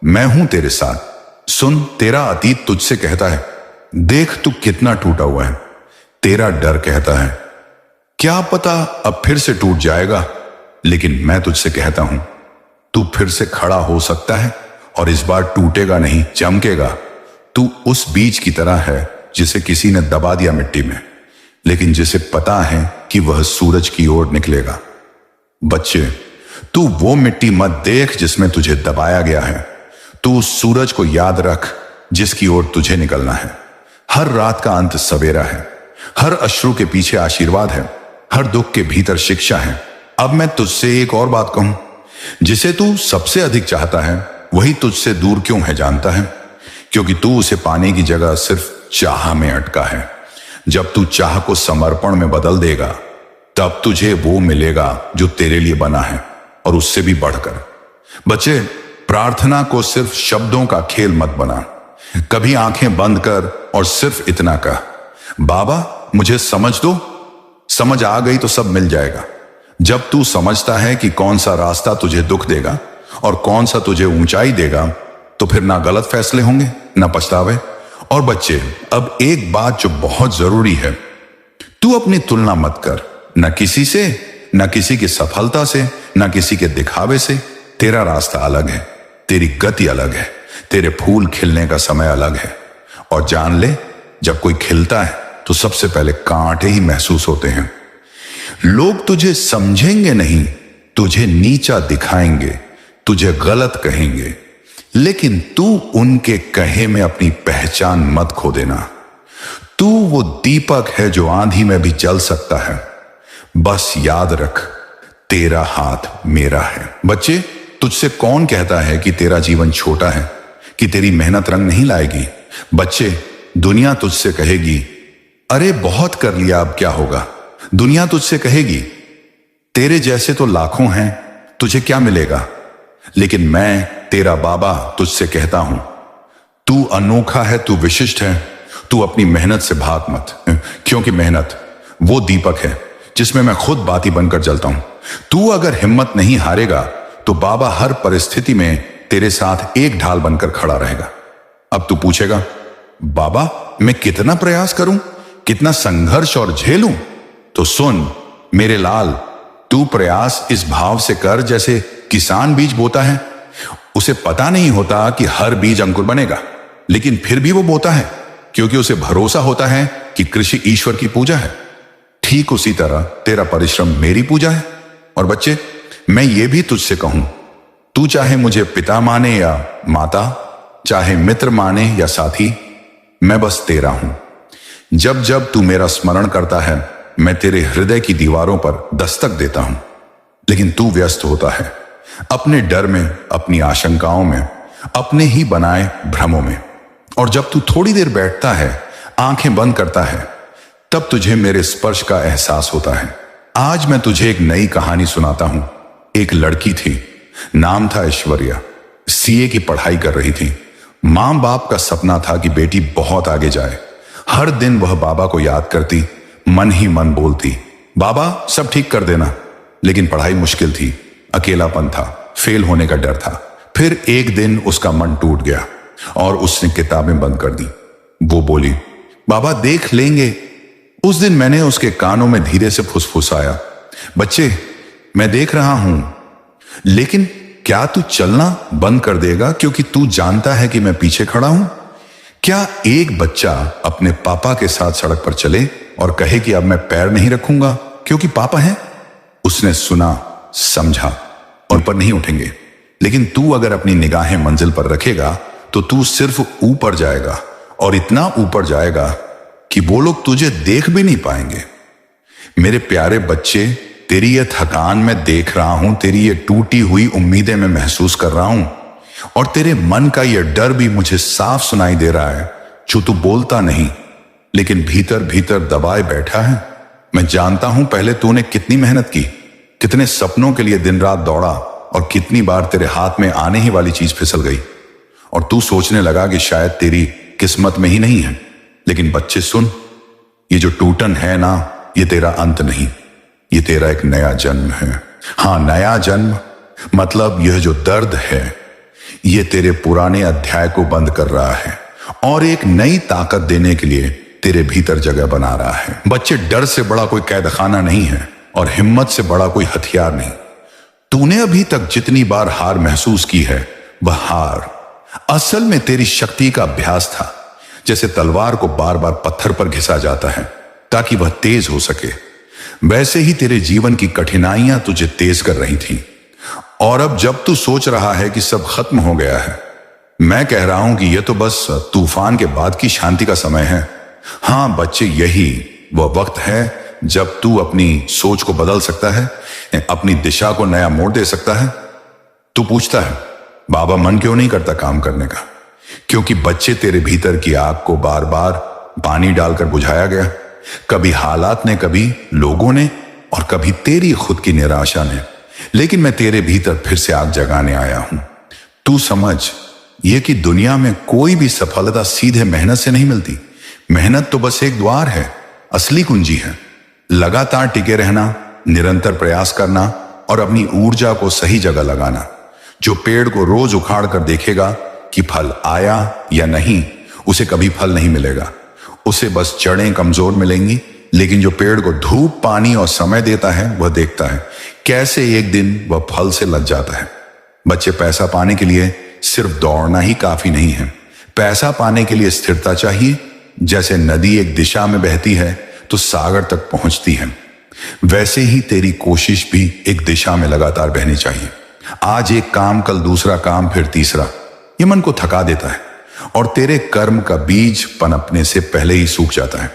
मैं हूं तेरे साथ। सुन, तेरा अतीत तुझसे कहता है देख तू कितना टूटा हुआ है। तेरा डर कहता है क्या पता अब फिर से टूट जाएगा, लेकिन मैं तुझसे कहता हूं तू फिर से खड़ा हो सकता है, और इस बार टूटेगा नहीं, चमकेगा। तू उस बीज की तरह है जिसे किसी ने दबा दिया मिट्टी में, लेकिन जिसे पता है कि वह सूरज की ओर निकलेगा। बच्चे, तू वो मिट्टी मत देख जिसमें तुझे दबाया गया है। तू उस सूरज को याद रख जिसकी ओर तुझे निकलना है। हर रात का अंत सवेरा है, हर अश्रु के पीछे आशीर्वाद है, हर दुख के भीतर शिक्षा है। अब मैं तुझसे एक और बात कहूं, जिसे तू सबसे अधिक चाहता है वही तुझसे दूर क्यों है जानता है? क्योंकि तू उसे पाने की जगह सिर्फ चाह में अटका है। जब तू चाह को समर्पण में बदल देगा तब तुझे वो मिलेगा जो तेरे लिए बना है, और उससे भी बढ़कर। बच्चे, प्रार्थना को सिर्फ शब्दों का खेल मत बना। कभी आंखें बंद कर और सिर्फ इतना कह, बाबा मुझे समझ दो। समझ आ गई तो सब मिल जाएगा। जब तू समझता है कि कौन सा रास्ता तुझे दुख देगा और कौन सा तुझे ऊंचाई देगा, तो फिर ना गलत फैसले होंगे ना पछतावे। और बच्चे, अब एक बात जो बहुत जरूरी है, तू अपनी तुलना मत कर, न किसी से, न किसी की सफलता से, न किसी के दिखावे से। तेरा रास्ता अलग है, तेरी गति अलग है, तेरे फूल खिलने का समय अलग है। और जान ले, जब कोई खिलता है तो सबसे पहले कांटे ही महसूस होते हैं। लोग तुझे समझेंगे नहीं, तुझे नीचा दिखाएंगे, तुझे गलत कहेंगे, लेकिन तू उनके कहे में अपनी पहचान मत खो देना। तू वो दीपक है जो आंधी में भी जल सकता है। बस याद रख, तेरा हाथ मेरा है। बच्चे, तुझसे कौन कहता है कि तेरा जीवन छोटा है, कि तेरी मेहनत रंग नहीं लाएगी? बच्चे, दुनिया तुझसे कहेगी, अरे बहुत कर लिया, अब क्या होगा? दुनिया तुझसे कहेगी, तेरे जैसे तो लाखों हैं, तुझे क्या मिलेगा? लेकिन मैं तेरा बाबा तुझसे कहता हूं, तू अनोखा है, तू विशिष्ट है। तू अपनी मेहनत से भाग मत, क्योंकि मेहनत वो दीपक है जिसमें मैं खुद बाती बनकर जलता हूं। तू अगर हिम्मत नहीं हारेगा तो बाबा हर परिस्थिति में तेरे साथ एक ढाल बनकर खड़ा रहेगा। अब तू पूछेगा, बाबा मैं कितना प्रयास करूं, कितना संघर्ष और झेलूं? तो सुन मेरे लाल, तू प्रयास इस भाव से कर जैसे किसान बीज बोता है। उसे पता नहीं होता कि हर बीज अंकुर बनेगा, लेकिन फिर भी वो बोता है, क्योंकि उसे भरोसा होता है कि कृषि ईश्वर की पूजा है। ठीक उसी तरह तेरा परिश्रम मेरी पूजा है। और बच्चे, मैं ये भी तुझसे कहूं, तू चाहे मुझे पिता माने या माता, चाहे मित्र माने या साथी, मैं बस तेरा हूं। जब जब तू मेरा स्मरण करता है, मैं तेरे हृदय की दीवारों पर दस्तक देता हूं, लेकिन तू व्यस्त होता है अपने डर में, अपनी आशंकाओं में, अपने ही बनाए भ्रमों में। और जब तू थोड़ी देर बैठता है, आंखें बंद करता है, तब तुझे मेरे स्पर्श का एहसास होता है। आज मैं तुझे एक नई कहानी सुनाता हूं। एक लड़की थी, नाम था ऐश्वर्या। सीए की पढ़ाई कर रही थी। मां बाप का सपना था कि बेटी बहुत आगे जाए। हर दिन वह बाबा को याद करती, मन ही मन बोलती, बाबा सब ठीक कर देना। लेकिन पढ़ाई मुश्किल थी, अकेलापन था, फेल होने का डर था। फिर एक दिन उसका मन टूट गया और उसने किताबें बंद कर दी। वो बोली, बाबा देख लेंगे। उस दिन मैंने उसके कानों में धीरे से फुसफुसाया, बच्चे मैं देख रहा हूं, लेकिन क्या तू चलना बंद कर देगा क्योंकि तू जानता है कि मैं पीछे खड़ा हूं? क्या एक बच्चा अपने पापा के साथ सड़क पर चले और कहे कि अब मैं पैर नहीं रखूंगा क्योंकि पापा हैं? उसने सुना, समझा और पर नहीं उठेंगे। लेकिन तू अगर अपनी निगाहें मंजिल पर रखेगा तो तू सिर्फ ऊपर जाएगा, और इतना ऊपर जाएगा कि वो लोग तुझे देख भी नहीं पाएंगे। मेरे प्यारे बच्चे, तेरी ये थकान मैं देख रहा हूं, तेरी ये टूटी हुई उम्मीदें मैं महसूस कर रहा हूं, और तेरे मन का ये डर भी मुझे साफ सुनाई दे रहा है, जो तू बोलता नहीं लेकिन भीतर भीतर दबाए बैठा है। मैं जानता हूं पहले तूने कितनी मेहनत की, कितने सपनों के लिए दिन रात दौड़ा, और कितनी बार तेरे हाथ में आने ही वाली चीज फिसल गई और तू सोचने लगा कि शायद तेरी किस्मत में ही नहीं है। लेकिन बच्चे सुन, ये जो टूटन है ना, ये तेरा अंत नहीं, ये तेरा एक नया जन्म है। हाँ, नया जन्म मतलब यह जो दर्द है, ये तेरे पुराने अध्याय को बंद कर रहा है और एक नई ताकत देने के लिए तेरे भीतर जगह बना रहा है। बच्चे, डर से बड़ा कोई कैदखाना नहीं है और हिम्मत से बड़ा कोई हथियार नहीं। तूने अभी तक जितनी बार हार महसूस की है, वह हार असल में तेरी शक्ति का अभ्यास था। जैसे तलवार को बार बार पत्थर पर घिसा जाता है ताकि वह तेज हो सके, वैसे ही तेरे जीवन की कठिनाइयां तुझे तेज कर रही थी। और अब जब तू सोच रहा है कि सब खत्म हो गया है, मैं कह रहा हूं कि यह तो बस तूफान के बाद की शांति का समय है। हां बच्चे, यही वह वक्त है जब तू अपनी सोच को बदल सकता है, अपनी दिशा को नया मोड़ दे सकता है। तू पूछता है बाबा मन क्यों नहीं करता काम करने का? क्योंकि बच्चे तेरे भीतर की आग को बार बार पानी डालकर बुझाया गया, कभी हालात ने, कभी लोगों ने, और कभी तेरी खुद की निराशा ने। लेकिन मैं तेरे भीतर फिर से आग जगाने आया हूं। तू समझ ये कि दुनिया में कोई भी सफलता सीधे मेहनत से नहीं मिलती। मेहनत तो बस एक द्वार है, असली कुंजी है लगातार टिके रहना, निरंतर प्रयास करना और अपनी ऊर्जा को सही जगह लगाना। जो पेड़ को रोज उखाड़ कर देखेगा कि फल आया या नहीं, उसे कभी फल नहीं मिलेगा। उसे बस जड़ें कमजोर मिलेंगी। लेकिन जो पेड़ को धूप, पानी और समय देता है, वह देखता है कैसे एक दिन वह फल से लग जाता है। बच्चे, पैसा पाने के लिए सिर्फ दौड़ना ही काफी नहीं है। पैसा पाने के लिए स्थिरता चाहिए। जैसे नदी एक दिशा में बहती है तो सागर तक पहुंचती है, वैसे ही तेरी कोशिश भी एक दिशा में लगातार बहनी चाहिए। आज एक काम, कल दूसरा काम, फिर तीसरा। ये मन को थका देता है और तेरे कर्म का बीज पनपने से पहले ही सूख जाता है।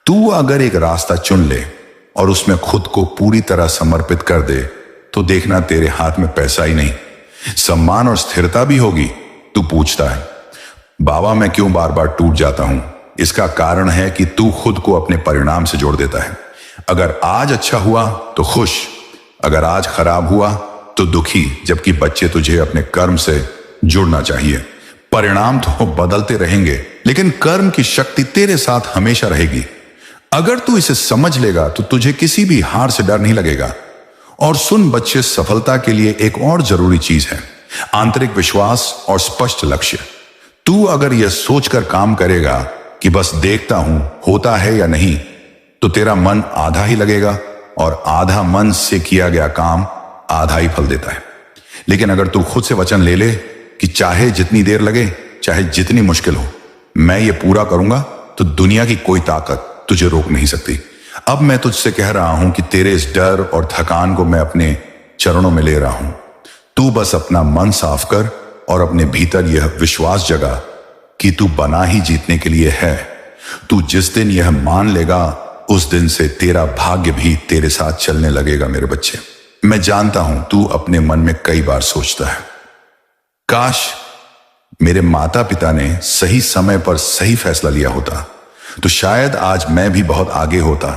तू अगर एक रास्ता चुन ले और उसमें खुद को पूरी तरह समर्पित कर दे तो देखना तेरे हाथ में पैसा ही नहीं, सम्मान और स्थिरता भी होगी। तू पूछता है बाबा मैं क्यों बार बार टूट जाता हूं? इसका कारण है कि तू खुद को अपने परिणाम से जोड़ देता है। अगर आज अच्छा हुआ तो खुश, अगर आज खराब हुआ तो दुखी, जबकि बच्चे तुझे अपने कर्म से जुड़ना चाहिए। परिणाम तो बदलते रहेंगे लेकिन कर्म की शक्ति तेरे साथ हमेशा रहेगी। अगर तू इसे समझ लेगा तो तुझे किसी भी हार से डर नहीं लगेगा। और सुन बच्चे, सफलता के लिए एक और जरूरी चीज है, आंतरिक विश्वास और स्पष्ट लक्ष्य। तू अगर यह सोचकर काम करेगा कि बस देखता हूं होता है या नहीं, तो तेरा मन आधा ही लगेगा और आधा मन से किया गया काम आधा ही फल देता है। लेकिन अगर तू खुद से वचन ले ले कि चाहे जितनी देर लगे, चाहे जितनी मुश्किल हो, मैं ये पूरा करूंगा, तो दुनिया की कोई ताकत तुझे रोक नहीं सकती। अब मैं तुझसे कह रहा हूं कि तेरे इस डर और थकान को मैं अपने चरणों में ले रहा हूं। तू बस अपना मन साफ कर और अपने भीतर यह विश्वास जगा कि तू बना ही जीतने के लिए है। तू जिस दिन यह मान लेगा, उस दिन से तेरा भाग्य भी तेरे साथ चलने लगेगा। मेरे बच्चे, मैं जानता हूं तू अपने मन में कई बार सोचता है, काश मेरे माता पिता ने सही समय पर सही फैसला लिया होता तो शायद आज मैं भी बहुत आगे होता।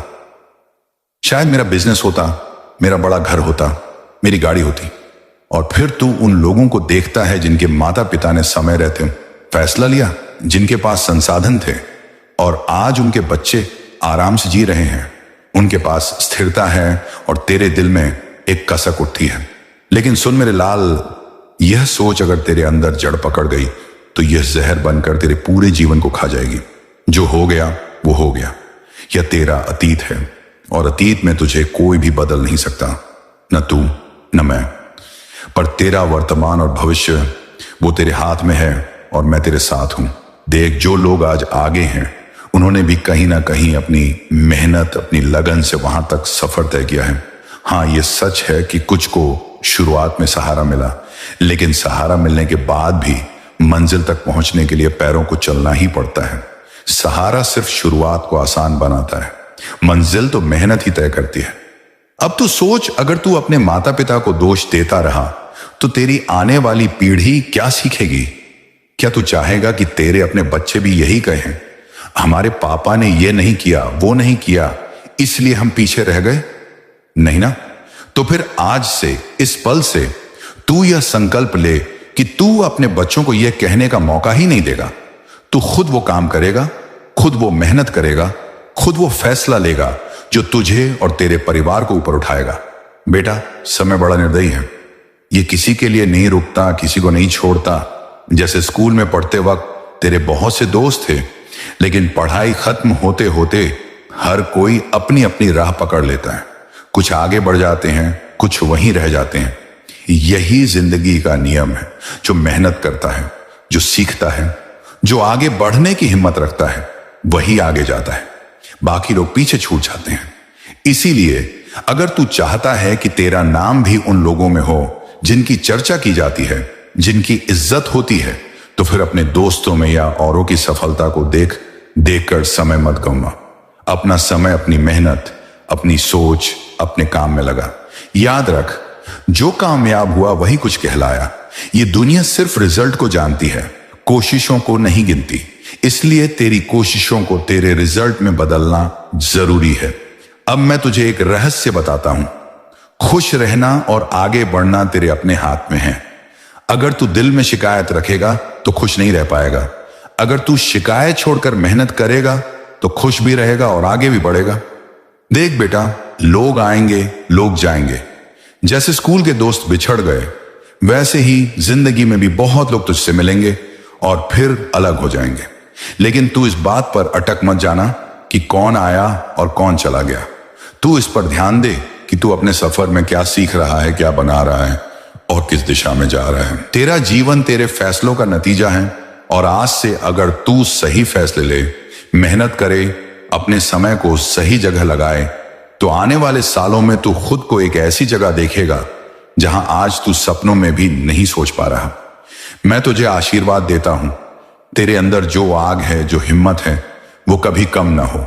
शायद मेरा बिजनेस होता, मेरा बड़ा घर होता, मेरी गाड़ी होती। और फिर तू उन लोगों को देखता है जिनके माता पिता ने समय रहते फैसला लिया, जिनके पास संसाधन थे और आज उनके बच्चे आराम से जी रहे हैं। उनके पास स्थिरता है और तेरे दिल में एक कसक उठती है। लेकिन सुन मेरे लाल, यह सोच अगर तेरे अंदर जड़ पकड़ गई तो यह जहर बनकर तेरे पूरे जीवन को खा जाएगी। जो हो गया वो हो गया। यह तेरा अतीत है और अतीत में तुझे कोई भी बदल नहीं सकता, न तू न मैं। पर तेरा वर्तमान और भविष्य वो तेरे हाथ में है और मैं तेरे साथ हूं। देख, जो लोग आज आगे हैं उन्होंने भी कहीं ना कहीं अपनी मेहनत, अपनी लगन से वहां तक सफर तय किया है। हाँ, ये सच है कि कुछ को शुरुआत में सहारा मिला, लेकिन सहारा मिलने के बाद भी मंजिल तक पहुंचने के लिए पैरों को चलना ही पड़ता है। सहारा सिर्फ शुरुआत को आसान बनाता है, मंजिल तो मेहनत ही तय करती है। अब तू सोच, अगर तू अपने माता पिता को दोष देता रहा तो तेरी आने वाली पीढ़ी क्या सीखेगी? क्या तू चाहेगा कि तेरे अपने बच्चे भी यही कहें, हमारे पापा ने ये नहीं किया, वो नहीं किया, इसलिए हम पीछे रह गए? नहीं ना। तो फिर आज से, इस पल से तू यह संकल्प ले कि तू अपने बच्चों को यह कहने का मौका ही नहीं देगा। तू खुद वो काम करेगा, खुद वो मेहनत करेगा, खुद वो फैसला लेगा जो तुझे और तेरे परिवार को ऊपर उठाएगा। बेटा, समय बड़ा निर्दयी है। ये किसी के लिए नहीं रुकता, किसी को नहीं छोड़ता। जैसे स्कूल में पढ़ते वक्त तेरे बहुत से दोस्त थे, लेकिन पढ़ाई खत्म होते होते हर कोई अपनी अपनी राह पकड़ लेता है। कुछ आगे बढ़ जाते हैं, कुछ वहीं रह जाते हैं। यही जिंदगी का नियम है। जो मेहनत करता है, जो सीखता है, जो आगे बढ़ने की हिम्मत रखता है, वही आगे जाता है। बाकी लोग पीछे छूट जाते हैं। इसीलिए अगर तू चाहता है कि तेरा नाम भी उन लोगों में हो जिनकी चर्चा की जाती है, जिनकी इज्जत होती है, तो फिर अपने दोस्तों में या औरों की सफलता को देखकर समय मत गंवा। अपना समय अपनी मेहनत, अपनी सोच, अपने काम में लगा। याद रख, जो कामयाब हुआ वही कुछ कहलाया। ये दुनिया सिर्फ रिजल्ट को जानती है, कोशिशों को नहीं गिनती। इसलिए तेरी कोशिशों को तेरे रिजल्ट में बदलना जरूरी है। अब मैं तुझे एक रहस्य बताता हूं। खुश रहना और आगे बढ़ना तेरे अपने हाथ में है। अगर तू दिल में शिकायत रखेगा तो खुश नहीं रह पाएगा। अगर तू शिकायत छोड़कर मेहनत करेगा तो खुश भी रहेगा और आगे भी बढ़ेगा। देख बेटा, लोग आएंगे, लोग जाएंगे। जैसे स्कूल के दोस्त बिछड़ गए, वैसे ही जिंदगी में भी बहुत लोग तुझसे मिलेंगे और फिर अलग हो जाएंगे। लेकिन तू इस बात पर अटक मत जाना कि कौन आया और कौन चला गया। तू इस पर ध्यान दे कि तू अपने सफर में क्या सीख रहा है, क्या बना रहा है और किस दिशा में जा रहा है। तेरा जीवन तेरे फैसलों का नतीजा है और आज से अगर तू सही फैसले ले, मेहनत करे, अपने समय को सही जगह लगाए, तो आने वाले सालों में तू खुद को एक ऐसी जगह देखेगा जहां आज तू सपनों में भी नहीं सोच पा रहा। मैं तुझे आशीर्वाद देता हूं, तेरे अंदर जो आग है, जो हिम्मत है, वो कभी कम ना हो।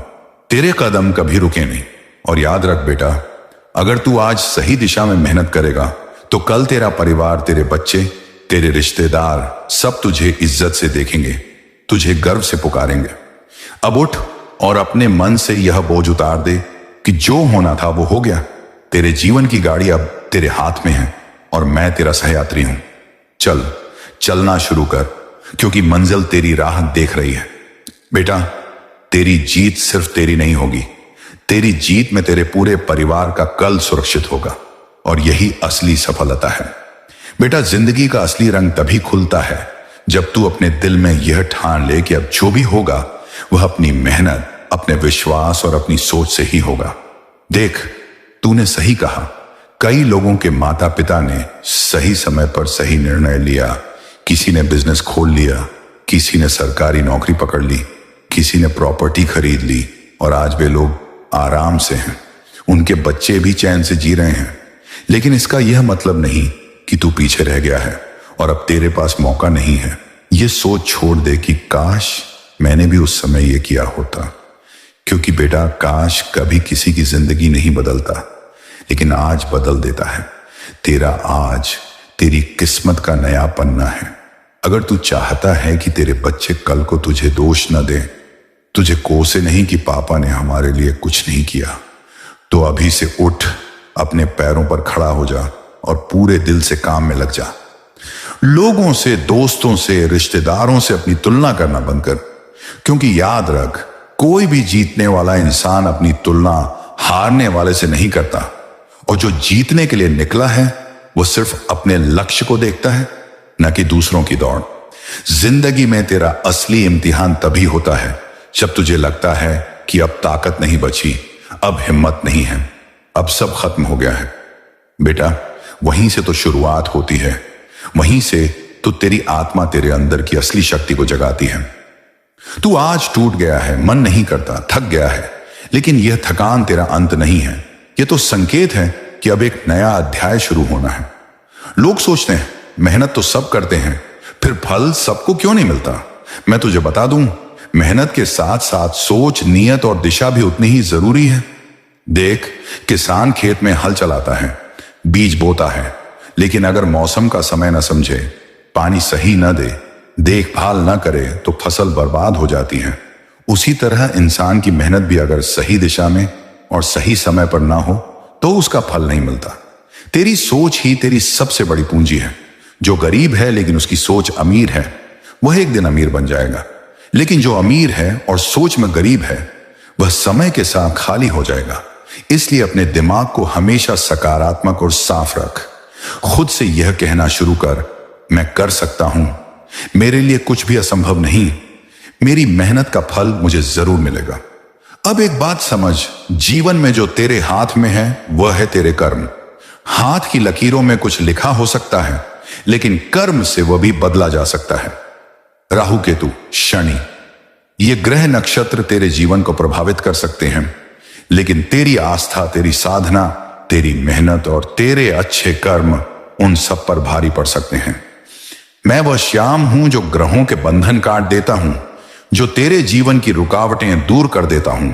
तेरे कदम कभी रुके नहीं। और याद रख बेटा, अगर तू आज सही दिशा में मेहनत करेगा तो कल तेरा परिवार, तेरे बच्चे, तेरे रिश्तेदार सब तुझे इज्जत से देखेंगे, तुझे गर्व से पुकारेंगे। अब उठ और अपने मन से यह बोझ उतार दे कि जो होना था वो हो गया। तेरे जीवन की गाड़ी अब तेरे हाथ में है और मैं तेरा सहयात्री हूं। चल, चलना शुरू कर, क्योंकि मंजिल तेरी राह देख रही है। बेटा, तेरी जीत सिर्फ तेरी नहीं होगी, तेरी जीत में तेरे पूरे परिवार का कल सुरक्षित होगा और यही असली सफलता है। बेटा, जिंदगी का असली रंग तभी खुलता है जब तू अपने दिल में यह ठान ले कि अब जो भी होगा वह अपनी मेहनत, अपने विश्वास और अपनी सोच से ही होगा। देख, तूने सही कहा। कई लोगों के माता पिता ने सही समय पर सही निर्णय लिया। किसी ने बिजनेस खोल लिया, किसी ने सरकारी नौकरी पकड़ ली, किसी ने प्रॉपर्टी खरीद ली और आज वे लोग आराम से हैं। उनके बच्चे भी चैन से जी रहे हैं। लेकिन इसका यह मतलब नहीं कि तू पीछे रह गया है और अब तेरे पास मौका नहीं है। यह सोच छोड़ दे कि काश मैंने भी उस समय यह किया होता। क्योंकि बेटा, काश कभी किसी की जिंदगी नहीं बदलता, लेकिन आज बदल देता है। तेरा आज तेरी किस्मत का नया पन्ना है। अगर तू चाहता है कि तेरे बच्चे कल को तुझे दोष न दें, तुझे कोसे नहीं कि पापा ने हमारे लिए कुछ नहीं किया, तो अभी से उठ, अपने पैरों पर खड़ा हो जा और पूरे दिल से काम में लग जा। लोगों से, दोस्तों से, रिश्तेदारों से अपनी तुलना करना बंद कर। क्योंकि याद रख, कोई भी जीतने वाला इंसान अपनी तुलना हारने वाले से नहीं करता। और जो जीतने के लिए निकला है वो सिर्फ अपने लक्ष्य को देखता है, न कि दूसरों की दौड़। जिंदगी में तेरा असली इम्तिहान तभी होता है जब तुझे लगता है कि अब ताकत नहीं बची, अब हिम्मत नहीं है, अब सब खत्म हो गया है। बेटा, वहीं से तो शुरुआत होती है। वहीं से तो तेरी आत्मा तेरे अंदर की असली शक्ति को जगाती है। तू आज टूट गया है, मन नहीं करता, थक गया है, लेकिन यह थकान तेरा अंत नहीं है। यह तो संकेत है कि अब एक नया अध्याय शुरू होना है। लोग सोचते हैं मेहनत तो सब करते हैं, फिर फल सबको क्यों नहीं मिलता? मैं तुझे बता दूं, मेहनत के साथ साथ सोच, नियत और दिशा भी उतनी ही जरूरी है। देख, किसान खेत में हल चलाता है, बीज बोता है, लेकिन अगर मौसम का समय न समझे, पानी सही न दे, देखभाल न करे तो फसल बर्बाद हो जाती है। उसी तरह इंसान की मेहनत भी अगर सही दिशा में और सही समय पर ना हो तो उसका फल नहीं मिलता। तेरी सोच ही तेरी सबसे बड़ी पूंजी है। जो गरीब है लेकिन उसकी सोच अमीर है, वह एक दिन अमीर बन जाएगा। लेकिन जो अमीर है और सोच में गरीब है, वह समय के साथ खाली हो जाएगा। इसलिए अपने दिमाग को हमेशा सकारात्मक और साफ रख। खुद से यह कहना शुरू कर, मैं कर सकता हूं, मेरे लिए कुछ भी असंभव नहीं, मेरी मेहनत का फल मुझे जरूर मिलेगा। अब एक बात समझ, जीवन में जो तेरे हाथ में है वह है तेरे कर्म। हाथ की लकीरों में कुछ लिखा हो सकता है, लेकिन कर्म से वह भी बदला जा सकता है। राहु केतु, शनि, ये ग्रह नक्षत्र तेरे जीवन को प्रभावित कर सकते हैं, लेकिन तेरी आस्था, तेरी साधना, तेरी मेहनत और तेरे अच्छे कर्म उन सब पर भारी पड़ सकते हैं। मैं वह श्याम हूं जो ग्रहों के बंधन काट देता हूं, जो तेरे जीवन की रुकावटें दूर कर देता हूं,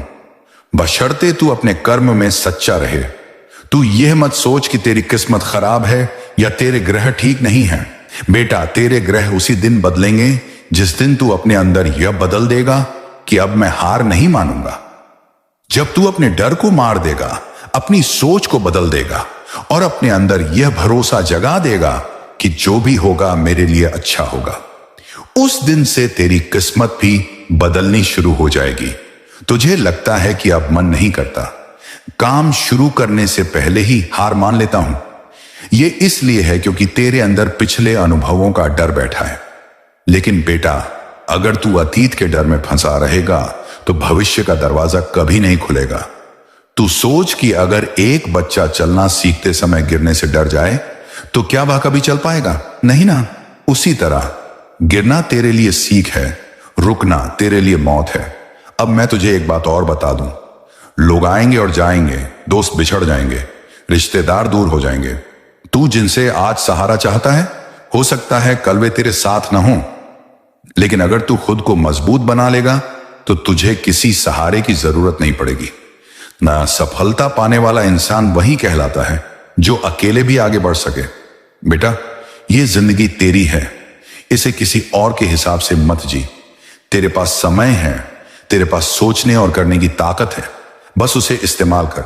बशर्ते तू अपने कर्म में सच्चा रहे। तू यह मत सोच कि तेरी किस्मत खराब है या तेरे ग्रह ठीक नहीं है। बेटा, तेरे ग्रह उसी दिन बदलेंगे जिस दिन तू अपने अंदर यह बदल देगा कि अब मैं हार नहीं मानूंगा। जब तू अपने डर को मार देगा, अपनी सोच को बदल देगा और अपने अंदर यह भरोसा जगा देगा कि जो भी होगा मेरे लिए अच्छा होगा, उस दिन से तेरी किस्मत भी बदलनी शुरू हो जाएगी। तुझे लगता है कि अब मन नहीं करता, काम शुरू करने से पहले ही हार मान लेता हूं। यह इसलिए है क्योंकि तेरे अंदर पिछले अनुभवों का डर बैठा है। लेकिन बेटा, अगर तू अतीत के डर में फंसा रहेगा तो भविष्य का दरवाजा कभी नहीं खुलेगा। तू सोच कि अगर एक बच्चा चलना सीखते समय गिरने से डर जाए तो क्या वह कभी चल पाएगा? नहीं ना। उसी तरह गिरना तेरे लिए सीख है, रुकना तेरे लिए मौत है। अब मैं तुझे एक बात और बता दूं, लोग आएंगे और जाएंगे, दोस्त बिछड़ जाएंगे, रिश्तेदार दूर हो जाएंगे। तू जिनसे आज सहारा चाहता है, हो सकता है कल वे तेरे साथ ना हो, लेकिन अगर तू खुद को मजबूत बना लेगा तो तुझे किसी सहारे की जरूरत नहीं पड़ेगी ना। सफलता पाने वाला इंसान वही कहलाता है जो अकेले भी आगे बढ़ सके। बेटा, यह जिंदगी तेरी है, इसे किसी और के हिसाब से मत जी। तेरे पास समय है, तेरे पास सोचने और करने की ताकत है, बस उसे इस्तेमाल कर।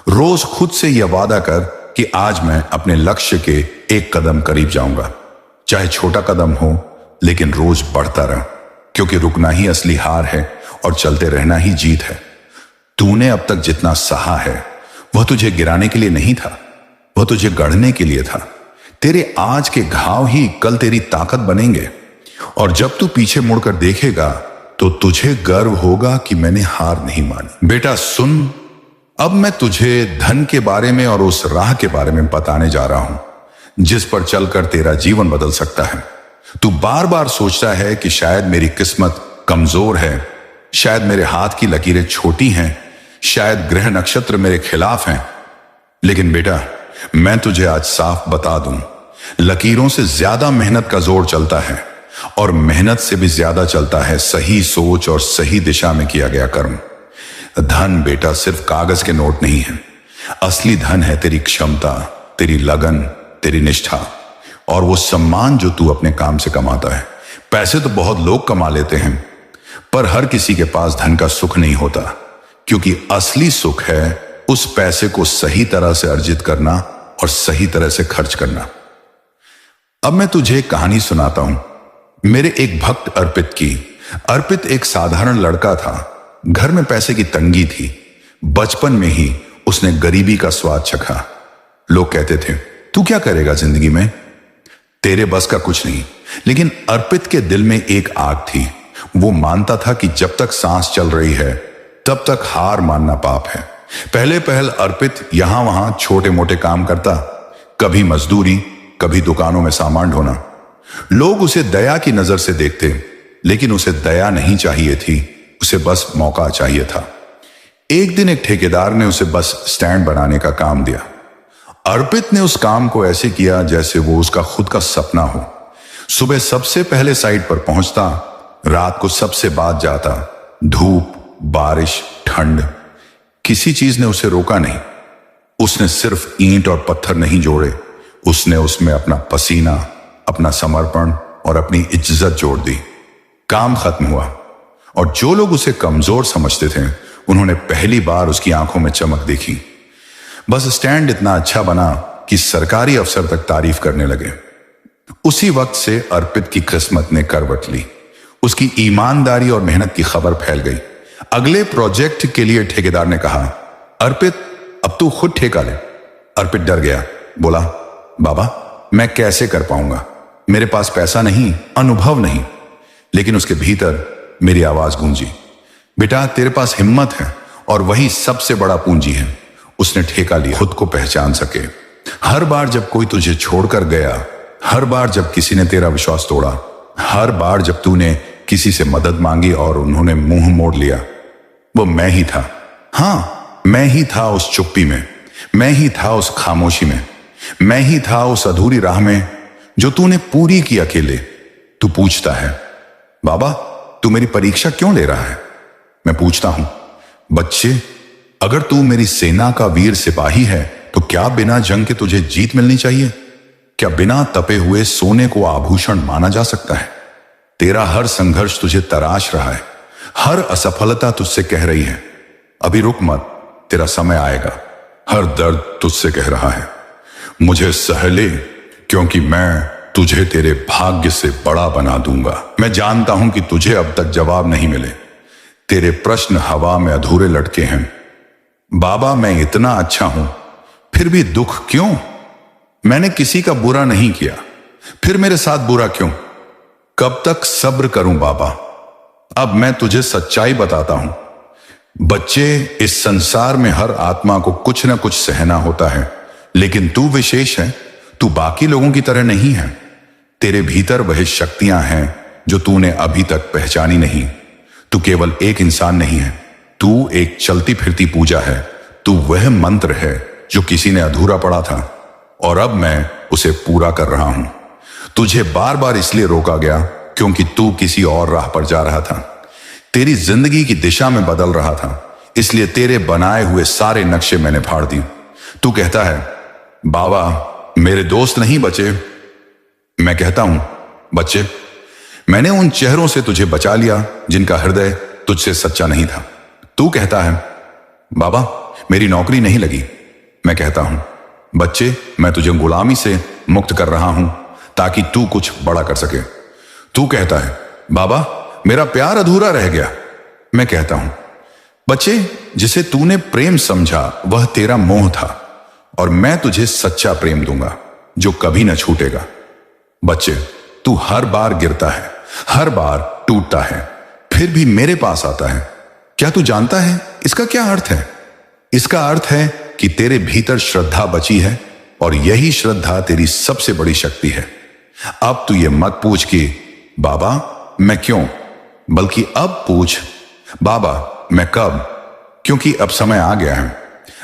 रोज खुद से यह वादा कर कि आज मैं अपने लक्ष्य के एक कदम करीब जाऊंगा, चाहे छोटा कदम हो, लेकिन रोज बढ़ता रह, क्योंकि रुकना ही असली हार है और चलते रहना ही जीत है। तूने अब तक जितना सहा है वह तुझे गिराने के लिए नहीं था, वह तुझे गढ़ने के लिए था। तेरे आज के घाव ही कल तेरी ताकत बनेंगे और जब तू पीछे मुड़कर देखेगा तो तुझे गर्व होगा कि मैंने हार नहीं मानी। बेटा सुन, अब मैं तुझे धन के बारे में और उस राह के बारे में बताने जा रहा हूं जिस पर चलकर तेरा जीवन बदल सकता है। तू बार बार सोचता है कि शायद मेरी किस्मत कमजोर है, शायद मेरे हाथ की लकीरें छोटी हैं, शायद ग्रह नक्षत्र मेरे खिलाफ हैं। लेकिन बेटा, मैं तुझे आज साफ बता दूं, लकीरों से ज्यादा मेहनत का जोर चलता है और मेहनत से भी ज्यादा चलता है सही सोच और सही दिशा में किया गया कर्म। धन बेटा सिर्फ कागज के नोट नहीं है, असली धन है तेरी क्षमता, तेरी लगन, तेरी निष्ठा और वो सम्मान जो तू अपने काम से कमाता है। पैसे तो बहुत लोग कमा लेते हैं, पर हर किसी के पास धन का सुख नहीं होता, क्योंकि असली सुख है उस पैसे को सही तरह से अर्जित करना और सही तरह से खर्च करना। अब मैं तुझे एक कहानी सुनाता हूं, मेरे एक भक्त अर्पित की। अर्पित एक साधारण लड़का था, घर में पैसे की तंगी थी। बचपन में ही उसने गरीबी का स्वाद चखा। लोग कहते थे, तू क्या करेगा जिंदगी में, तेरे बस का कुछ नहीं। लेकिन अर्पित के दिल में एक आग थी। वो मानता था कि जब तक सांस चल रही है तब तक हार मानना पाप है। पहले पहल अर्पित यहां वहां छोटे मोटे काम करता, कभी मजदूरी, कभी दुकानों में सामान ढोना। लोग उसे दया की नजर से देखते, लेकिन उसे दया नहीं चाहिए थी, उसे बस मौका चाहिए था। एक दिन एक ठेकेदार ने उसे बस स्टैंड बनाने का काम दिया। अर्पित ने उस काम को ऐसे किया जैसे वो उसका खुद का सपना हो। सुबह सबसे पहले साइट पर पहुंचता, रात को सबसे बाद जाता। धूप, बारिश, ठंड, किसी चीज ने उसे रोका नहीं। उसने सिर्फ ईंट और पत्थर नहीं जोड़े, उसने उसमें अपना पसीना, अपना समर्पण और अपनी इज्जत जोड़ दी। काम खत्म हुआ और जो लोग उसे कमजोर समझते थे उन्होंने पहली बार उसकी आंखों में चमक देखी। बस स्टैंड इतना अच्छा बना कि सरकारी अफसर तक तारीफ करने लगे। उसी वक्त से अर्पित की किस्मत ने करवट ली। उसकी ईमानदारी और मेहनत की खबर फैल गई। अगले प्रोजेक्ट के लिए ठेकेदार ने कहा, अर्पित अब तू खुद ठेका ले। अर्पित डर गया, बोला, बाबा मैं कैसे कर पाऊंगा, मेरे पास पैसा नहीं, अनुभव नहीं। लेकिन उसके भीतर मेरी आवाज गूंजी, बेटा तेरे पास हिम्मत है और वही सबसे बड़ा पूंजी है। उसने ठेका लिया, खुद को पहचान सके। हर बार जब कोई तुझे छोड़कर गया, हर बार जब किसी ने तेरा विश्वास तोड़ा, हर बार जब तूने किसी से मदद मांगी और उन्होंने मुंह मोड़ लिया, वो मैं ही था। हां, मैं ही था उस चुप्पी में, मैं ही था उस खामोशी में, मैं ही था उस अधूरी राह में जो तूने पूरी की अकेले। तू पूछता है, बाबा तू मेरी परीक्षा क्यों ले रहा है? मैं पूछता हूं, बच्चे अगर तू मेरी सेना का वीर सिपाही है तो क्या बिना जंग के तुझे जीत मिलनी चाहिए? क्या बिना तपे हुए सोने को आभूषण माना जा सकता है? तेरा हर संघर्ष तुझे तराश रहा है, हर असफलता तुझसे कह रही है अभी रुक मत, तेरा समय आएगा। हर दर्द तुझसे कह रहा है मुझे सह ले, क्योंकि मैं तुझे तेरे भाग्य से बड़ा बना दूंगा। मैं जानता हूं कि तुझे अब तक जवाब नहीं मिले, तेरे प्रश्न हवा में अधूरे लटके हैं। बाबा, मैं इतना अच्छा हूं फिर भी दुख क्यों? मैंने किसी का बुरा नहीं किया, फिर मेरे साथ बुरा क्यों? कब तक सब्र करूं बाबा? अब मैं तुझे सच्चाई बताता हूं। बच्चे, इस संसार में हर आत्मा को कुछ न कुछ सहना होता है, लेकिन तू विशेष है। तू बाकी लोगों की तरह नहीं है। तेरे भीतर वह शक्तियां हैं जो तूने अभी तक पहचानी नहीं। तू केवल एक इंसान नहीं है, तू एक चलती फिरती पूजा है। तू वह मंत्र है जो किसी ने अधूरा पढ़ा था और अब मैं उसे पूरा कर रहा हूं। तुझे बार बार इसलिए रोका गया क्योंकि तू किसी और राह पर जा रहा था, तेरी जिंदगी की दिशा में बदल रहा था, इसलिए तेरे बनाए हुए सारे नक्शे मैंने फाड़ दिए। तू कहता है बाबा मेरे दोस्त नहीं बचे। मैं कहता हूं बच्चे, मैंने उन चेहरों से तुझे बचा लिया जिनका हृदय तुझसे सच्चा नहीं था। तू कहता है बाबा मेरी नौकरी नहीं लगी। मैं कहता हूं बच्चे, मैं तुझे गुलामी से मुक्त कर रहा हूं ताकि तू कुछ बड़ा कर सके। तू कहता है बाबा मेरा प्यार अधूरा रह गया। मैं कहता हूं बच्चे, जिसे तूने प्रेम समझा वह तेरा मोह था और मैं तुझे सच्चा प्रेम दूंगा जो कभी न छूटेगा। बच्चे, तू हर बार गिरता है, हर बार टूटता है, फिर भी मेरे पास आता है। क्या तू जानता है इसका क्या अर्थ है? इसका अर्थ है कि तेरे भीतर श्रद्धा बची है और यही श्रद्धा तेरी सबसे बड़ी शक्ति है। अब तू ये मत पूछ कि बाबा मैं क्यों, बल्कि अब पूछ बाबा मैं कब, क्योंकि अब समय आ गया है।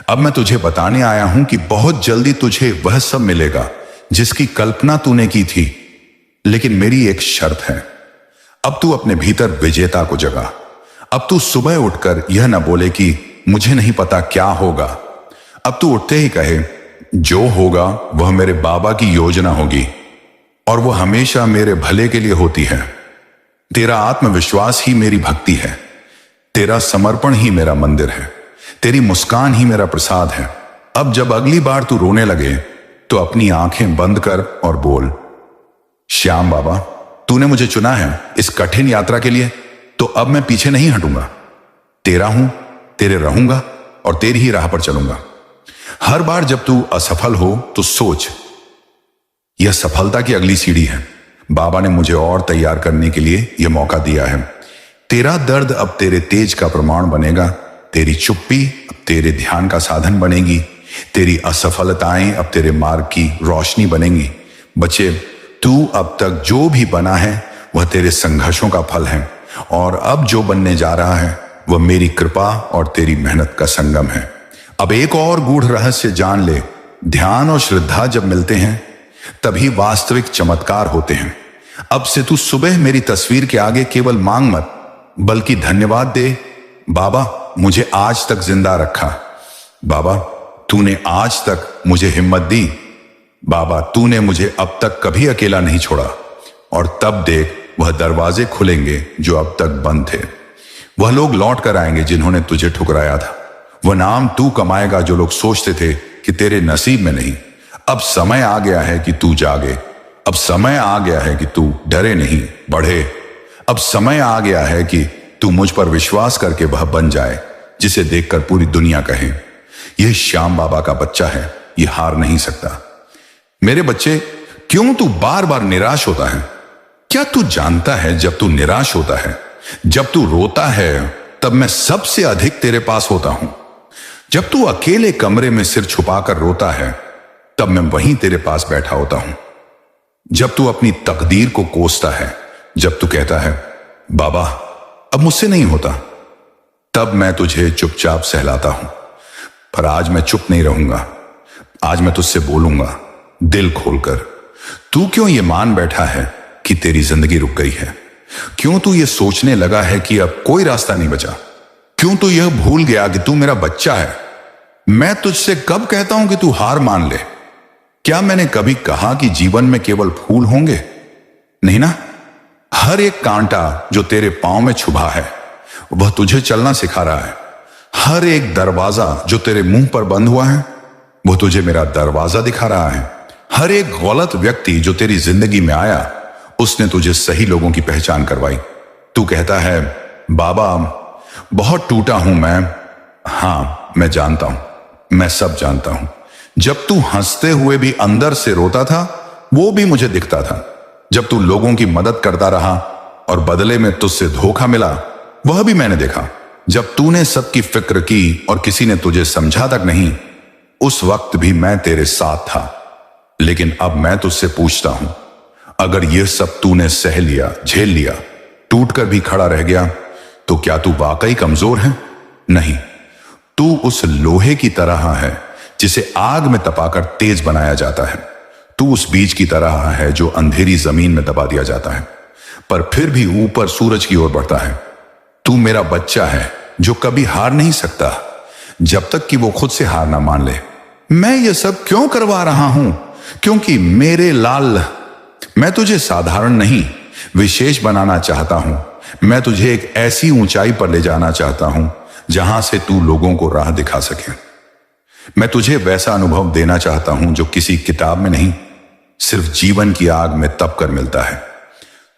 अब मैं तुझे बताने आया हूं कि बहुत जल्दी तुझे वह सब मिलेगा जिसकी कल्पना तूने की थी, लेकिन मेरी एक शर्त है। अब तू अपने भीतर विजेता को जगा। अब तू सुबह उठकर यह न बोले कि मुझे नहीं पता क्या होगा। अब तू उठते ही कहे जो होगा वह मेरे बाबा की योजना होगी और वह हमेशा मेरे भले के लिए होती है। तेरा आत्मविश्वास ही मेरी भक्ति है, तेरा समर्पण ही मेरा मंदिर है, तेरी मुस्कान ही मेरा प्रसाद है। अब जब अगली बार तू रोने लगे तो अपनी आंखें बंद कर और बोल श्याम बाबा तूने मुझे चुना है इस कठिन यात्रा के लिए, तो अब मैं पीछे नहीं हटूंगा। तेरा हूं, तेरे रहूंगा और तेरी ही राह पर चलूंगा। हर बार जब तू असफल हो तो सोच यह सफलता की अगली सीढ़ी है। बाबा ने मुझे और तैयार करने के लिए यह मौका दिया है। तेरा दर्द अब तेरे तेज का प्रमाण बनेगा, तेरी चुप्पी अब तेरे ध्यान का साधन बनेगी, तेरी असफलताएं अब तेरे मार्ग की रोशनी बनेंगी। बच्चे, तू अब तक जो भी बना है वह तेरे संघर्षों का फल है और अब जो बनने जा रहा है वह मेरी कृपा और तेरी मेहनत का संगम है। अब एक और गूढ़ रहस्य जान ले, ध्यान और श्रद्धा जब मिलते हैं तभी वास्तविक चमत्कार होते हैं। अब से तू सुबह मेरी तस्वीर के आगे केवल मांग मत, बल्कि धन्यवाद दे। बाबा मुझे आज तक जिंदा रखा, बाबा तूने आज तक मुझे हिम्मत दी, बाबा तूने मुझे अब तक कभी अकेला नहीं छोड़ा। और तब देख वह दरवाजे खुलेंगे जो अब तक बंद थे, वह लोग लौट कर आएंगे जिन्होंने तुझे ठुकराया था, वह नाम तू कमाएगा जो लोग सोचते थे कि तेरे नसीब में नहीं। अब समय आ गया है कि तू जागे, अब समय आ गया है कि तू डरे नहीं बढ़े। अब समय आ गया है कि तू मुझ पर विश्वास करके वह बन जाए जिसे देखकर पूरी दुनिया कहे यह श्याम बाबा का बच्चा है, यह हार नहीं सकता। मेरे बच्चे, क्यों तू बार बार निराश होता है? क्या तू जानता है जब तू निराश होता है, जब तू रोता है, तब मैं सबसे अधिक तेरे पास होता हूं। जब तू अकेले कमरे में सिर छुपाकर रोता है तब मैं वहीं तेरे पास बैठा होता हूं। जब तू अपनी तकदीर को कोसता है, जब तू कहता है बाबा अब मुझसे नहीं होता, तब मैं तुझे चुपचाप सहलाता हूं। पर आज मैं चुप नहीं रहूंगा, आज मैं तुझसे बोलूंगा दिल खोलकर। तू क्यों ये मान बैठा है कि तेरी जिंदगी रुक गई है? क्यों तू ये सोचने लगा है कि अब कोई रास्ता नहीं बचा? क्यों तू यह भूल गया कि तू मेरा बच्चा है? मैं तुझसे कब कहता हूं कि तू हार मान ले? क्या मैंने कभी कहा कि जीवन में केवल फूल होंगे? नहीं ना। हर एक कांटा जो तेरे पांव में छुपा है वह तुझे चलना सिखा रहा है। हर एक दरवाजा जो तेरे मुंह पर बंद हुआ है वो तुझे मेरा दरवाजा दिखा रहा है। हर एक गलत व्यक्ति जो तेरी जिंदगी में आया उसने तुझे सही लोगों की पहचान करवाई। तू कहता है बाबा बहुत टूटा हूं मैं। हां, मैं जानता हूं, मैं सब जानता हूं। जब तू हंसते हुए भी अंदर से रोता था वो भी मुझे दिखता था। जब तू लोगों की मदद करता रहा और बदले में तुझसे धोखा मिला वह भी मैंने देखा। जब तूने सबकी फिक्र की और किसी ने तुझे समझा तक नहीं, उस वक्त भी मैं तेरे साथ था। लेकिन अब मैं तुझसे पूछता हूं, अगर यह सब तूने सह लिया, झेल लिया, टूट कर भी खड़ा रह गया, तो क्या तू वाकई कमजोर है? नहीं, तू उस लोहे की तरह है जिसे आग में तपाकर तेज बनाया जाता है। तू उस बीज की तरह है जो अंधेरी जमीन में दबा दिया जाता है पर फिर भी ऊपर सूरज की ओर बढ़ता है। तू मेरा बच्चा है जो कभी हार नहीं सकता जब तक कि वो खुद से हार ना मान ले। मैं ये सब क्यों करवा रहा हूं? क्योंकि मेरे लाल, मैं तुझे साधारण नहीं विशेष बनाना चाहता हूं। मैं तुझे एक ऐसी ऊंचाई पर ले जाना चाहता हूं जहां से तू लोगों को राह दिखा सके। मैं तुझे वैसा अनुभव देना चाहता हूं जो किसी किताब में नहीं, सिर्फ जीवन की आग में तप कर मिलता है।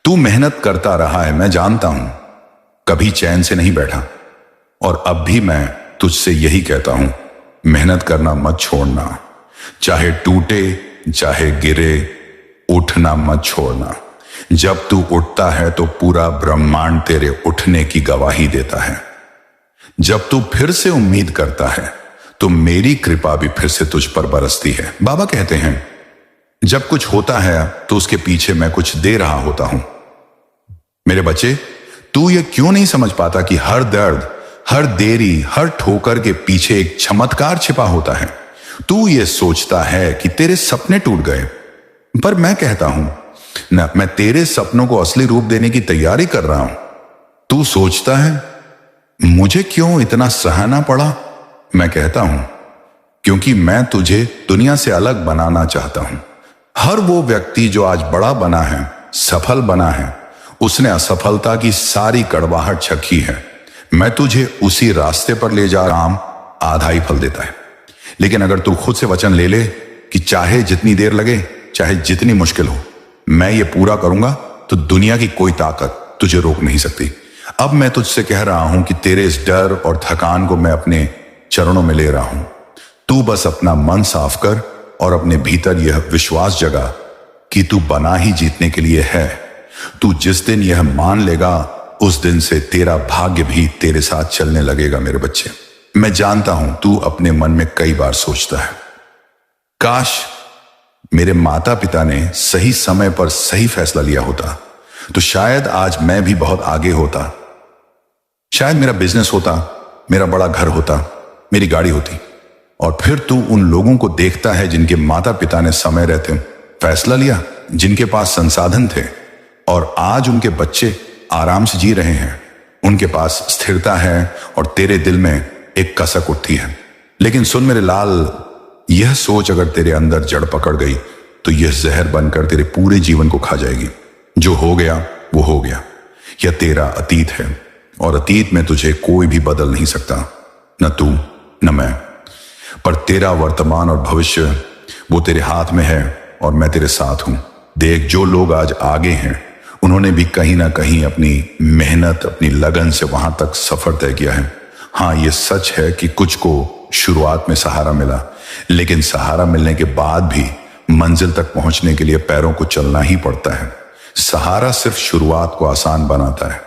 तू मेहनत करता रहा है, मैं जानता हूं, कभी चैन से नहीं बैठा। और अब भी मैं तुझसे यही कहता हूं, मेहनत करना मत छोड़ना। चाहे टूटे, चाहे गिरे, उठना मत छोड़ना। जब तू उठता है तो पूरा ब्रह्मांड तेरे उठने की गवाही देता है। जब तू फिर से उम्मीद करता है तो मेरी कृपा भी फिर से तुझ पर बरसती है। बाबा कहते हैं जब कुछ होता है तो उसके पीछे मैं कुछ दे रहा होता हूं। मेरे बच्चे, तू ये क्यों नहीं समझ पाता कि हर दर्द, हर देरी, हर ठोकर के पीछे एक चमत्कार छिपा होता है? तू ये सोचता है कि तेरे सपने टूट गए, पर मैं कहता हूं ना, मैं तेरे सपनों को असली रूप देने की तैयारी कर रहा हूं। तू सोचता है मुझे क्यों इतना सहना पड़ा? मैं कहता हूं क्योंकि मैं तुझे दुनिया से अलग बनाना चाहता हूं। हर वो व्यक्ति जो आज बड़ा बना है, सफल बना है, उसने असफलता की सारी कड़वाहट चखी है। मैं तुझे उसी रास्ते पर ले जा रहा हूं। आधा ही फल देता है, लेकिन अगर तू खुद से वचन ले ले कि चाहे जितनी देर लगे, चाहे जितनी मुश्किल हो, मैं ये पूरा करूंगा, तो दुनिया की कोई ताकत तुझे रोक नहीं सकती। अब मैं तुझसे कह रहा हूं कि तेरे इस डर और थकान को मैं अपने चरणों में ले रहा हूं। तू बस अपना मन साफ कर और अपने भीतर यह विश्वास जगा कि तू बना ही जीतने के लिए है। तू जिस दिन यह मान लेगा उस दिन से तेरा भाग्य भी तेरे साथ चलने लगेगा। मेरे बच्चे, मैं जानता हूं तू अपने मन में कई बार सोचता है, काश मेरे माता पिता ने सही समय पर सही फैसला लिया होता तो शायद आज मैं भी बहुत आगे होता। शायद मेरा बिजनेस होता, मेरा बड़ा घर होता, मेरी गाड़ी होती। और फिर तू उन लोगों को देखता है जिनके माता पिता ने समय रहते फैसला लिया, जिनके पास संसाधन थे और आज उनके बच्चे आराम से जी रहे हैं। उनके पास स्थिरता है और तेरे दिल में एक कसक उठती है। लेकिन सुन मेरे लाल, यह सोच अगर तेरे अंदर जड़ पकड़ गई तो यह जहर बनकर तेरे पूरे जीवन को खा जाएगी। जो हो गया वो हो गया। यह तेरा अतीत है और अतीत में तुझे कोई भी बदल नहीं सकता, न तू न मैं। पर तेरा वर्तमान और भविष्य वो तेरे हाथ में है और मैं तेरे साथ हूं। देख, जो लोग आज आगे हैं उन्होंने भी कहीं ना कहीं अपनी मेहनत, अपनी लगन से वहां तक सफर तय किया है। हाँ, ये सच है कि कुछ को शुरुआत में सहारा मिला, लेकिन सहारा मिलने के बाद भी मंजिल तक पहुंचने के लिए पैरों को चलना ही पड़ता है। सहारा सिर्फ शुरुआत को आसान बनाता है,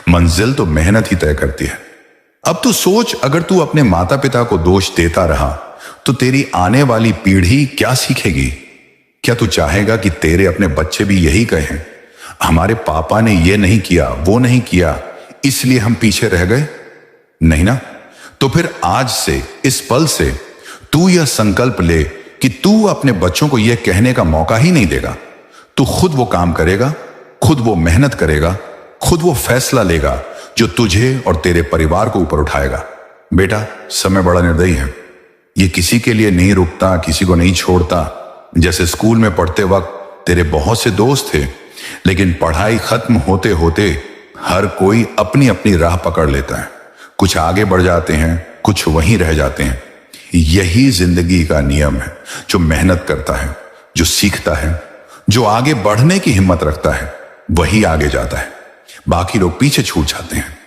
मंजिल तो मेहनत ही तय करती है। अब तू सोच, अगर तू अपने माता पिता को दोष देता रहा तो तेरी आने वाली पीढ़ी क्या सीखेगी? क्या तू चाहेगा कि तेरे अपने बच्चे भी यही कहें, हमारे पापा ने ये नहीं किया, वो नहीं किया, इसलिए हम पीछे रह गए? नहीं ना। तो फिर आज से, इस पल से तू यह संकल्प ले कि तू अपने बच्चों को यह कहने का मौका ही नहीं देगा। तू खुद वो काम करेगा, खुद वो मेहनत करेगा, खुद वो फैसला लेगा जो तुझे और तेरे परिवार को ऊपर उठाएगा। बेटा, समय बड़ा निर्दयी है। ये किसी के लिए नहीं रुकता, किसी को नहीं छोड़ता। जैसे स्कूल में पढ़ते वक्त तेरे बहुत से दोस्त थे, लेकिन पढ़ाई खत्म होते होते हर कोई अपनी अपनी राह पकड़ लेता है। कुछ आगे बढ़ जाते हैं, कुछ वहीं रह जाते हैं। यही जिंदगी का नियम है। जो मेहनत करता है, जो सीखता है, जो आगे बढ़ने की हिम्मत रखता है, वही आगे जाता है। बाकी लोग पीछे छूट जाते हैं।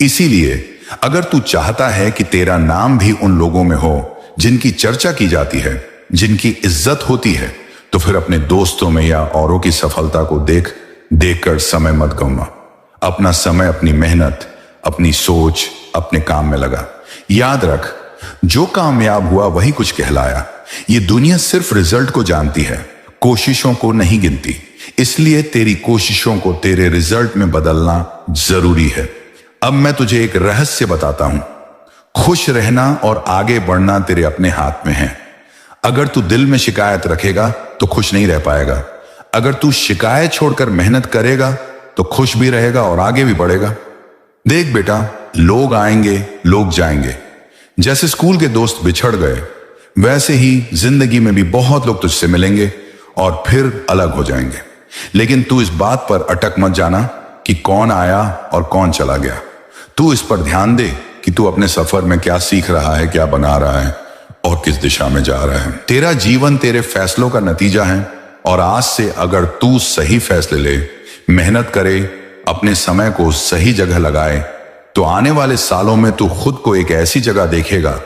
इसीलिए अगर तू चाहता है कि तेरा नाम भी उन लोगों में हो जिनकी चर्चा की जाती है, जिनकी इज्जत होती है, तो फिर अपने दोस्तों में या औरों की सफलता को देख कर समय मत गंवा। अपना समय, अपनी मेहनत, अपनी सोच, अपने काम में लगा। याद रख, जो कामयाब हुआ वही कुछ कहलाया। ये दुनिया सिर्फ रिजल्ट को जानती है, कोशिशों को नहीं गिनती। इसलिए तेरी कोशिशों को तेरे रिजल्ट में बदलना जरूरी है। अब मैं तुझे एक रहस्य बताता हूं। खुश रहना और आगे बढ़ना तेरे अपने हाथ में है। अगर तू दिल में शिकायत रखेगा तो खुश नहीं रह पाएगा। अगर तू शिकायत छोड़कर मेहनत करेगा तो खुश भी रहेगा और आगे भी बढ़ेगा। देख बेटा, लोग आएंगे, लोग जाएंगे। जैसे स्कूल के दोस्त बिछड़ गए, वैसे ही जिंदगी में भी बहुत लोग तुझसे मिलेंगे और फिर अलग हो जाएंगे। लेकिन तू इस बात पर अटक मत जाना कि कौन आया और कौन चला गया। तू इस पर ध्यान दे कि तू अपने सफर में क्या सीख रहा है, क्या बना रहा है और किस दिशा में जा रहा है। तेरा जीवन तेरे फैसलों का नतीजा है और आज से अगर तू सही फैसले ले, मेहनत करे, अपने समय को सही जगह लगाए, तो आने वाले सालों में तू खुद को एक ऐसी जगह देखेगा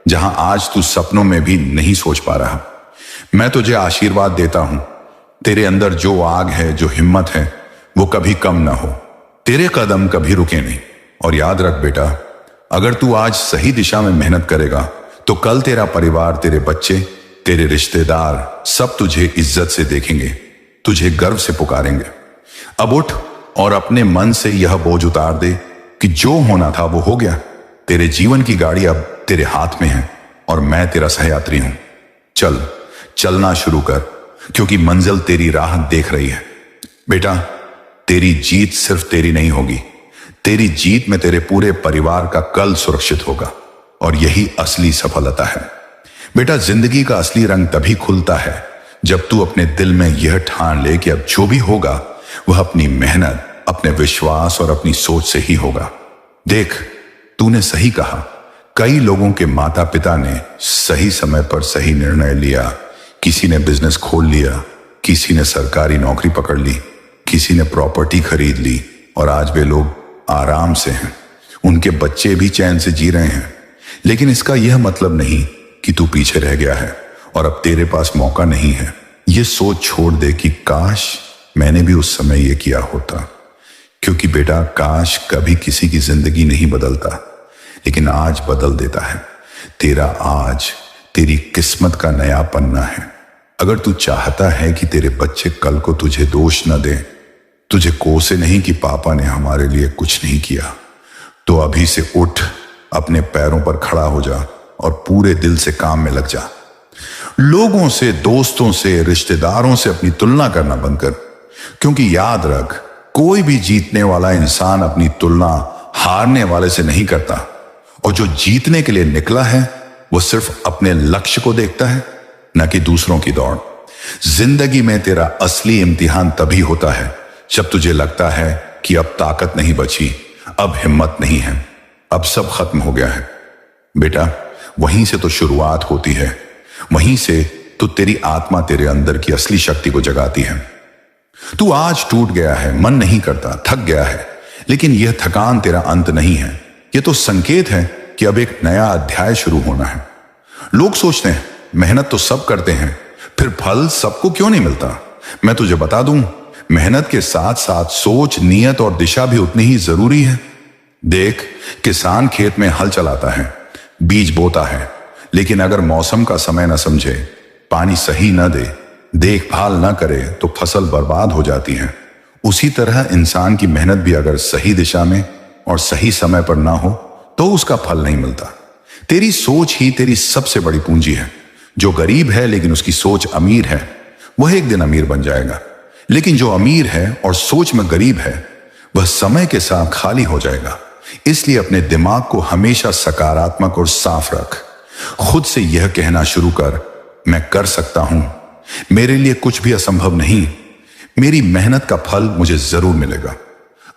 जहां आज तू सपनों में भी नहीं सोच पा रहा। मैं तुझे आशीर्वाद देता हूं, तेरे अंदर जो आग है, जो हिम्मत है, वो कभी कम ना हो। तेरे कदम कभी रुके नहीं। और याद रख बेटा, अगर तू आज सही दिशा में मेहनत करेगा तो कल तेरा परिवार, तेरे बच्चे, तेरे रिश्तेदार सब तुझे इज्जत से देखेंगे, तुझे गर्व से पुकारेंगे। अब उठ और अपने मन से यह बोझ उतार दे कि जो होना था वो हो गया। तेरे जीवन की गाड़ी अब तेरे हाथ में है और मैं तेरा सहयात्री हूं। चलना शुरू कर, क्योंकि मंजिल तेरी राह देख रही है। बेटा, तेरी जीत सिर्फ तेरी नहीं होगी, तेरी जीत में तेरे पूरे परिवार का कल सुरक्षित होगा और यही असली सफलता है। बेटा, जिंदगी का असली रंग तभी खुलता है जब तू अपने दिल में यह ठान ले कि अब जो भी होगा वह अपनी मेहनत, अपने विश्वास और अपनी सोच से ही होगा। देख, तूने सही कहा। कई लोगों के माता पिता ने सही समय पर सही निर्णय लिया। किसी ने बिजनेस खोल लिया, किसी ने सरकारी नौकरी पकड़ ली, किसी ने प्रॉपर्टी खरीद ली और आज वे लोग आराम से हैं। उनके बच्चे भी चैन से जी रहे हैं। लेकिन इसका यह मतलब नहीं कि तू पीछे रह गया है और अब तेरे पास मौका नहीं है। यह सोच छोड़ दे कि काश मैंने भी उस समय यह किया होता। क्योंकि बेटा, काश कभी किसी की जिंदगी नहीं बदलता, लेकिन आज बदल देता है। तेरा आज तेरी किस्मत का नया पन्ना है। अगर तू चाहता है कि तेरे बच्चे कल को तुझे दोष न दें, तुझे कोसे नहीं कि पापा ने हमारे लिए कुछ नहीं किया, तो अभी से उठ, अपने पैरों पर खड़ा हो जा और पूरे दिल से काम में लग जा। लोगों से, दोस्तों से, रिश्तेदारों से अपनी तुलना करना बंद कर। क्योंकि याद रख, कोई भी जीतने वाला इंसान अपनी तुलना हारने वाले से नहीं करता। और जो जीतने के लिए निकला है वो सिर्फ अपने लक्ष्य को देखता है, न कि दूसरों की दौड़। जिंदगी में तेरा असली इम्तिहान तभी होता है जब तुझे लगता है कि अब ताकत नहीं बची, अब हिम्मत नहीं है, अब सब खत्म हो गया है। बेटा, वहीं से तो शुरुआत होती है। वहीं से तो तेरी आत्मा तेरे अंदर की असली शक्ति को जगाती है। तू आज टूट गया है, मन नहीं करता, थक गया है, लेकिन यह थकान तेरा अंत नहीं है। यह तो संकेत है कि अब एक नया अध्याय शुरू होना है। लोग सोचते हैं मेहनत तो सब करते हैं, फिर फल सबको क्यों नहीं मिलता? मैं तुझे बता दूं, मेहनत के साथ साथ सोच, नियत और दिशा भी उतनी ही जरूरी है। देख, किसान खेत में हल चलाता है, बीज बोता है, लेकिन अगर मौसम का समय न समझे, पानी सही न दे, देखभाल न करे तो फसल बर्बाद हो जाती है। उसी तरह इंसान की मेहनत भी अगर सही दिशा में और सही समय पर ना हो तो उसका फल नहीं मिलता। तेरी सोच ही तेरी सबसे बड़ी पूंजी है। जो गरीब है लेकिन उसकी सोच अमीर है, वह एक दिन अमीर बन जाएगा। लेकिन जो अमीर है और सोच में गरीब है, वह समय के साथ खाली हो जाएगा। इसलिए अपने दिमाग को हमेशा सकारात्मक और साफ रख। खुद से यह कहना शुरू कर, मैं कर सकता हूं, मेरे लिए कुछ भी असंभव नहीं, मेरी मेहनत का फल मुझे जरूर मिलेगा।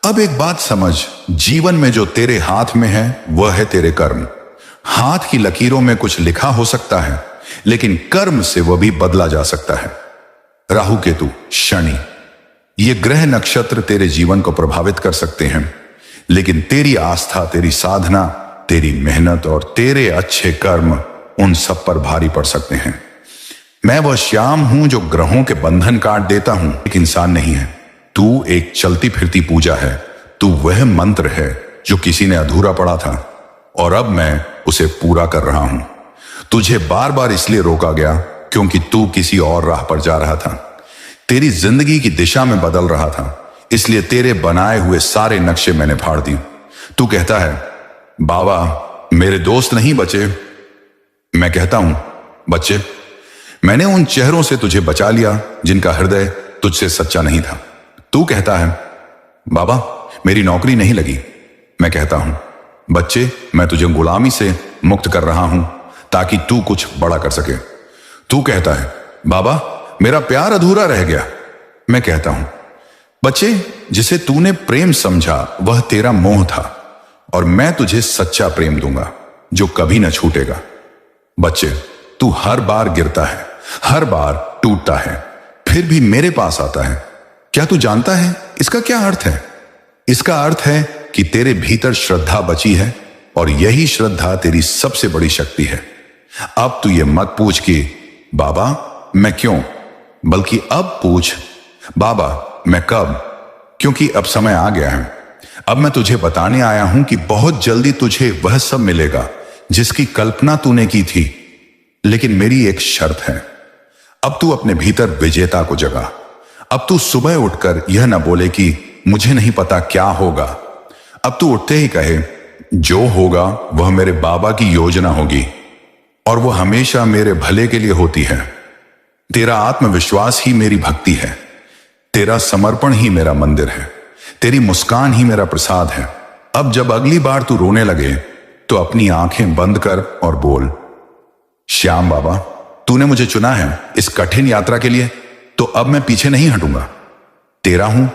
अब एक बात समझ, जीवन में जो तेरे हाथ में है वह है तेरे कर्म। हाथ की लकीरों में कुछ लिखा हो सकता है, लेकिन कर्म से वह भी बदला जा सकता है। राहु केतु, शनि, ये ग्रह नक्षत्र तेरे जीवन को प्रभावित कर सकते हैं, लेकिन तेरी आस्था, तेरी साधना, तेरी मेहनत और तेरे अच्छे कर्म उन सब पर भारी पड़ सकते हैं। मैं वह श्याम हूं जो ग्रहों के बंधन काट देता हूं, एक इंसान नहीं है। तू एक चलती फिरती पूजा है। तू वह मंत्र है जो किसी ने अधूरा पढ़ा था और अब मैं उसे पूरा कर रहा हूं। तुझे बार बार इसलिए रोका गया क्योंकि तू किसी और राह पर जा रहा था, तेरी जिंदगी की दिशा में बदल रहा था, इसलिए तेरे बनाए हुए सारे नक्शे मैंने फाड़ दिए। तू कहता है, बाबा मेरे दोस्त नहीं बचे। मैं कहता हूं, बच्चे, मैंने उन चेहरों से तुझे बचा लिया जिनका हृदय तुझसे सच्चा नहीं था। तू कहता है, बाबा मेरी नौकरी नहीं लगी। मैं कहता हूं, बच्चे, मैं तुझे गुलामी से मुक्त कर रहा हूं ताकि तू कुछ बड़ा कर सके। तू कहता है, बाबा मेरा प्यार अधूरा रह गया। मैं कहता हूं, बच्चे, जिसे तूने प्रेम समझा वह तेरा मोह था और मैं तुझे सच्चा प्रेम दूंगा जो कभी न छूटेगा। बच्चे, तू हर बार गिरता है, हर बार टूटता है, फिर भी मेरे पास आता है। क्या तू जानता है इसका क्या अर्थ है? इसका अर्थ है कि तेरे भीतर श्रद्धा बची है और यही श्रद्धा तेरी सबसे बड़ी शक्ति है। अब तू ये मत पूछ कि बाबा मैं क्यों, बल्कि अब पूछ, बाबा मैं कब, क्योंकि अब समय आ गया है। अब मैं तुझे बताने आया हूं कि बहुत जल्दी तुझे वह सब मिलेगा जिसकी कल्पना तूने की थी, लेकिन मेरी एक शर्त है। अब तू अपने भीतर विजेता को जगा। अब तू सुबह उठकर यह ना बोले कि मुझे नहीं पता क्या होगा। अब तू उठते ही कहे, जो होगा वह मेरे बाबा की योजना होगी और वह हमेशा मेरे भले के लिए होती है। तेरा आत्मविश्वास ही मेरी भक्ति है, तेरा समर्पण ही मेरा मंदिर है, तेरी मुस्कान ही मेरा प्रसाद है। अब जब अगली बार तू रोने लगे तो अपनी आंखें बंद कर और बोल, श्याम बाबा तूने मुझे चुना है इस कठिन यात्रा के लिए, तो अब मैं पीछे नहीं हटूंगा। तेरा हूं,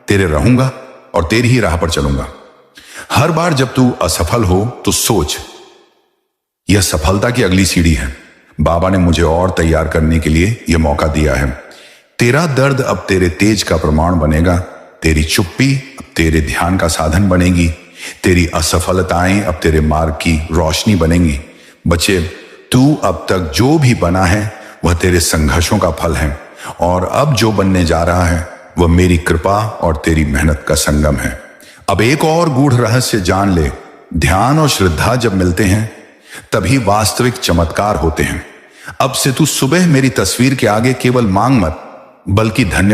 तेरे रहूंगा और तेरी ही राह पर चलूंगा। हर बार जब तू असफल हो तो सोच, यह सफलता की अगली सीढ़ी है। बाबा ने मुझे और तैयार करने के लिए यह मौका दिया है। तेरा दर्द अब तेरे तेज का प्रमाण बनेगा, तेरी चुप्पी अब तेरे ध्यान का साधन बनेगी, तेरी असफलताएं अब तेरे मार्ग की रोशनी बनेंगी। बच्चे, तू अब तक जो भी बना है वह तेरे संघर्षों का फल है और अब जो बनने जा रहा है वह मेरी कृपा और तेरी मेहनत का संगम है। अब एक और गूढ़ रहस्य जान ले, ध्यान और श्रद्धा जब मिलते हैं तभी वास्तविक चमत्कार होते हैं। अब से तू सुबह मेरी तस्वीर के आगे केवल मांग मत, बल्कि धन्यवाद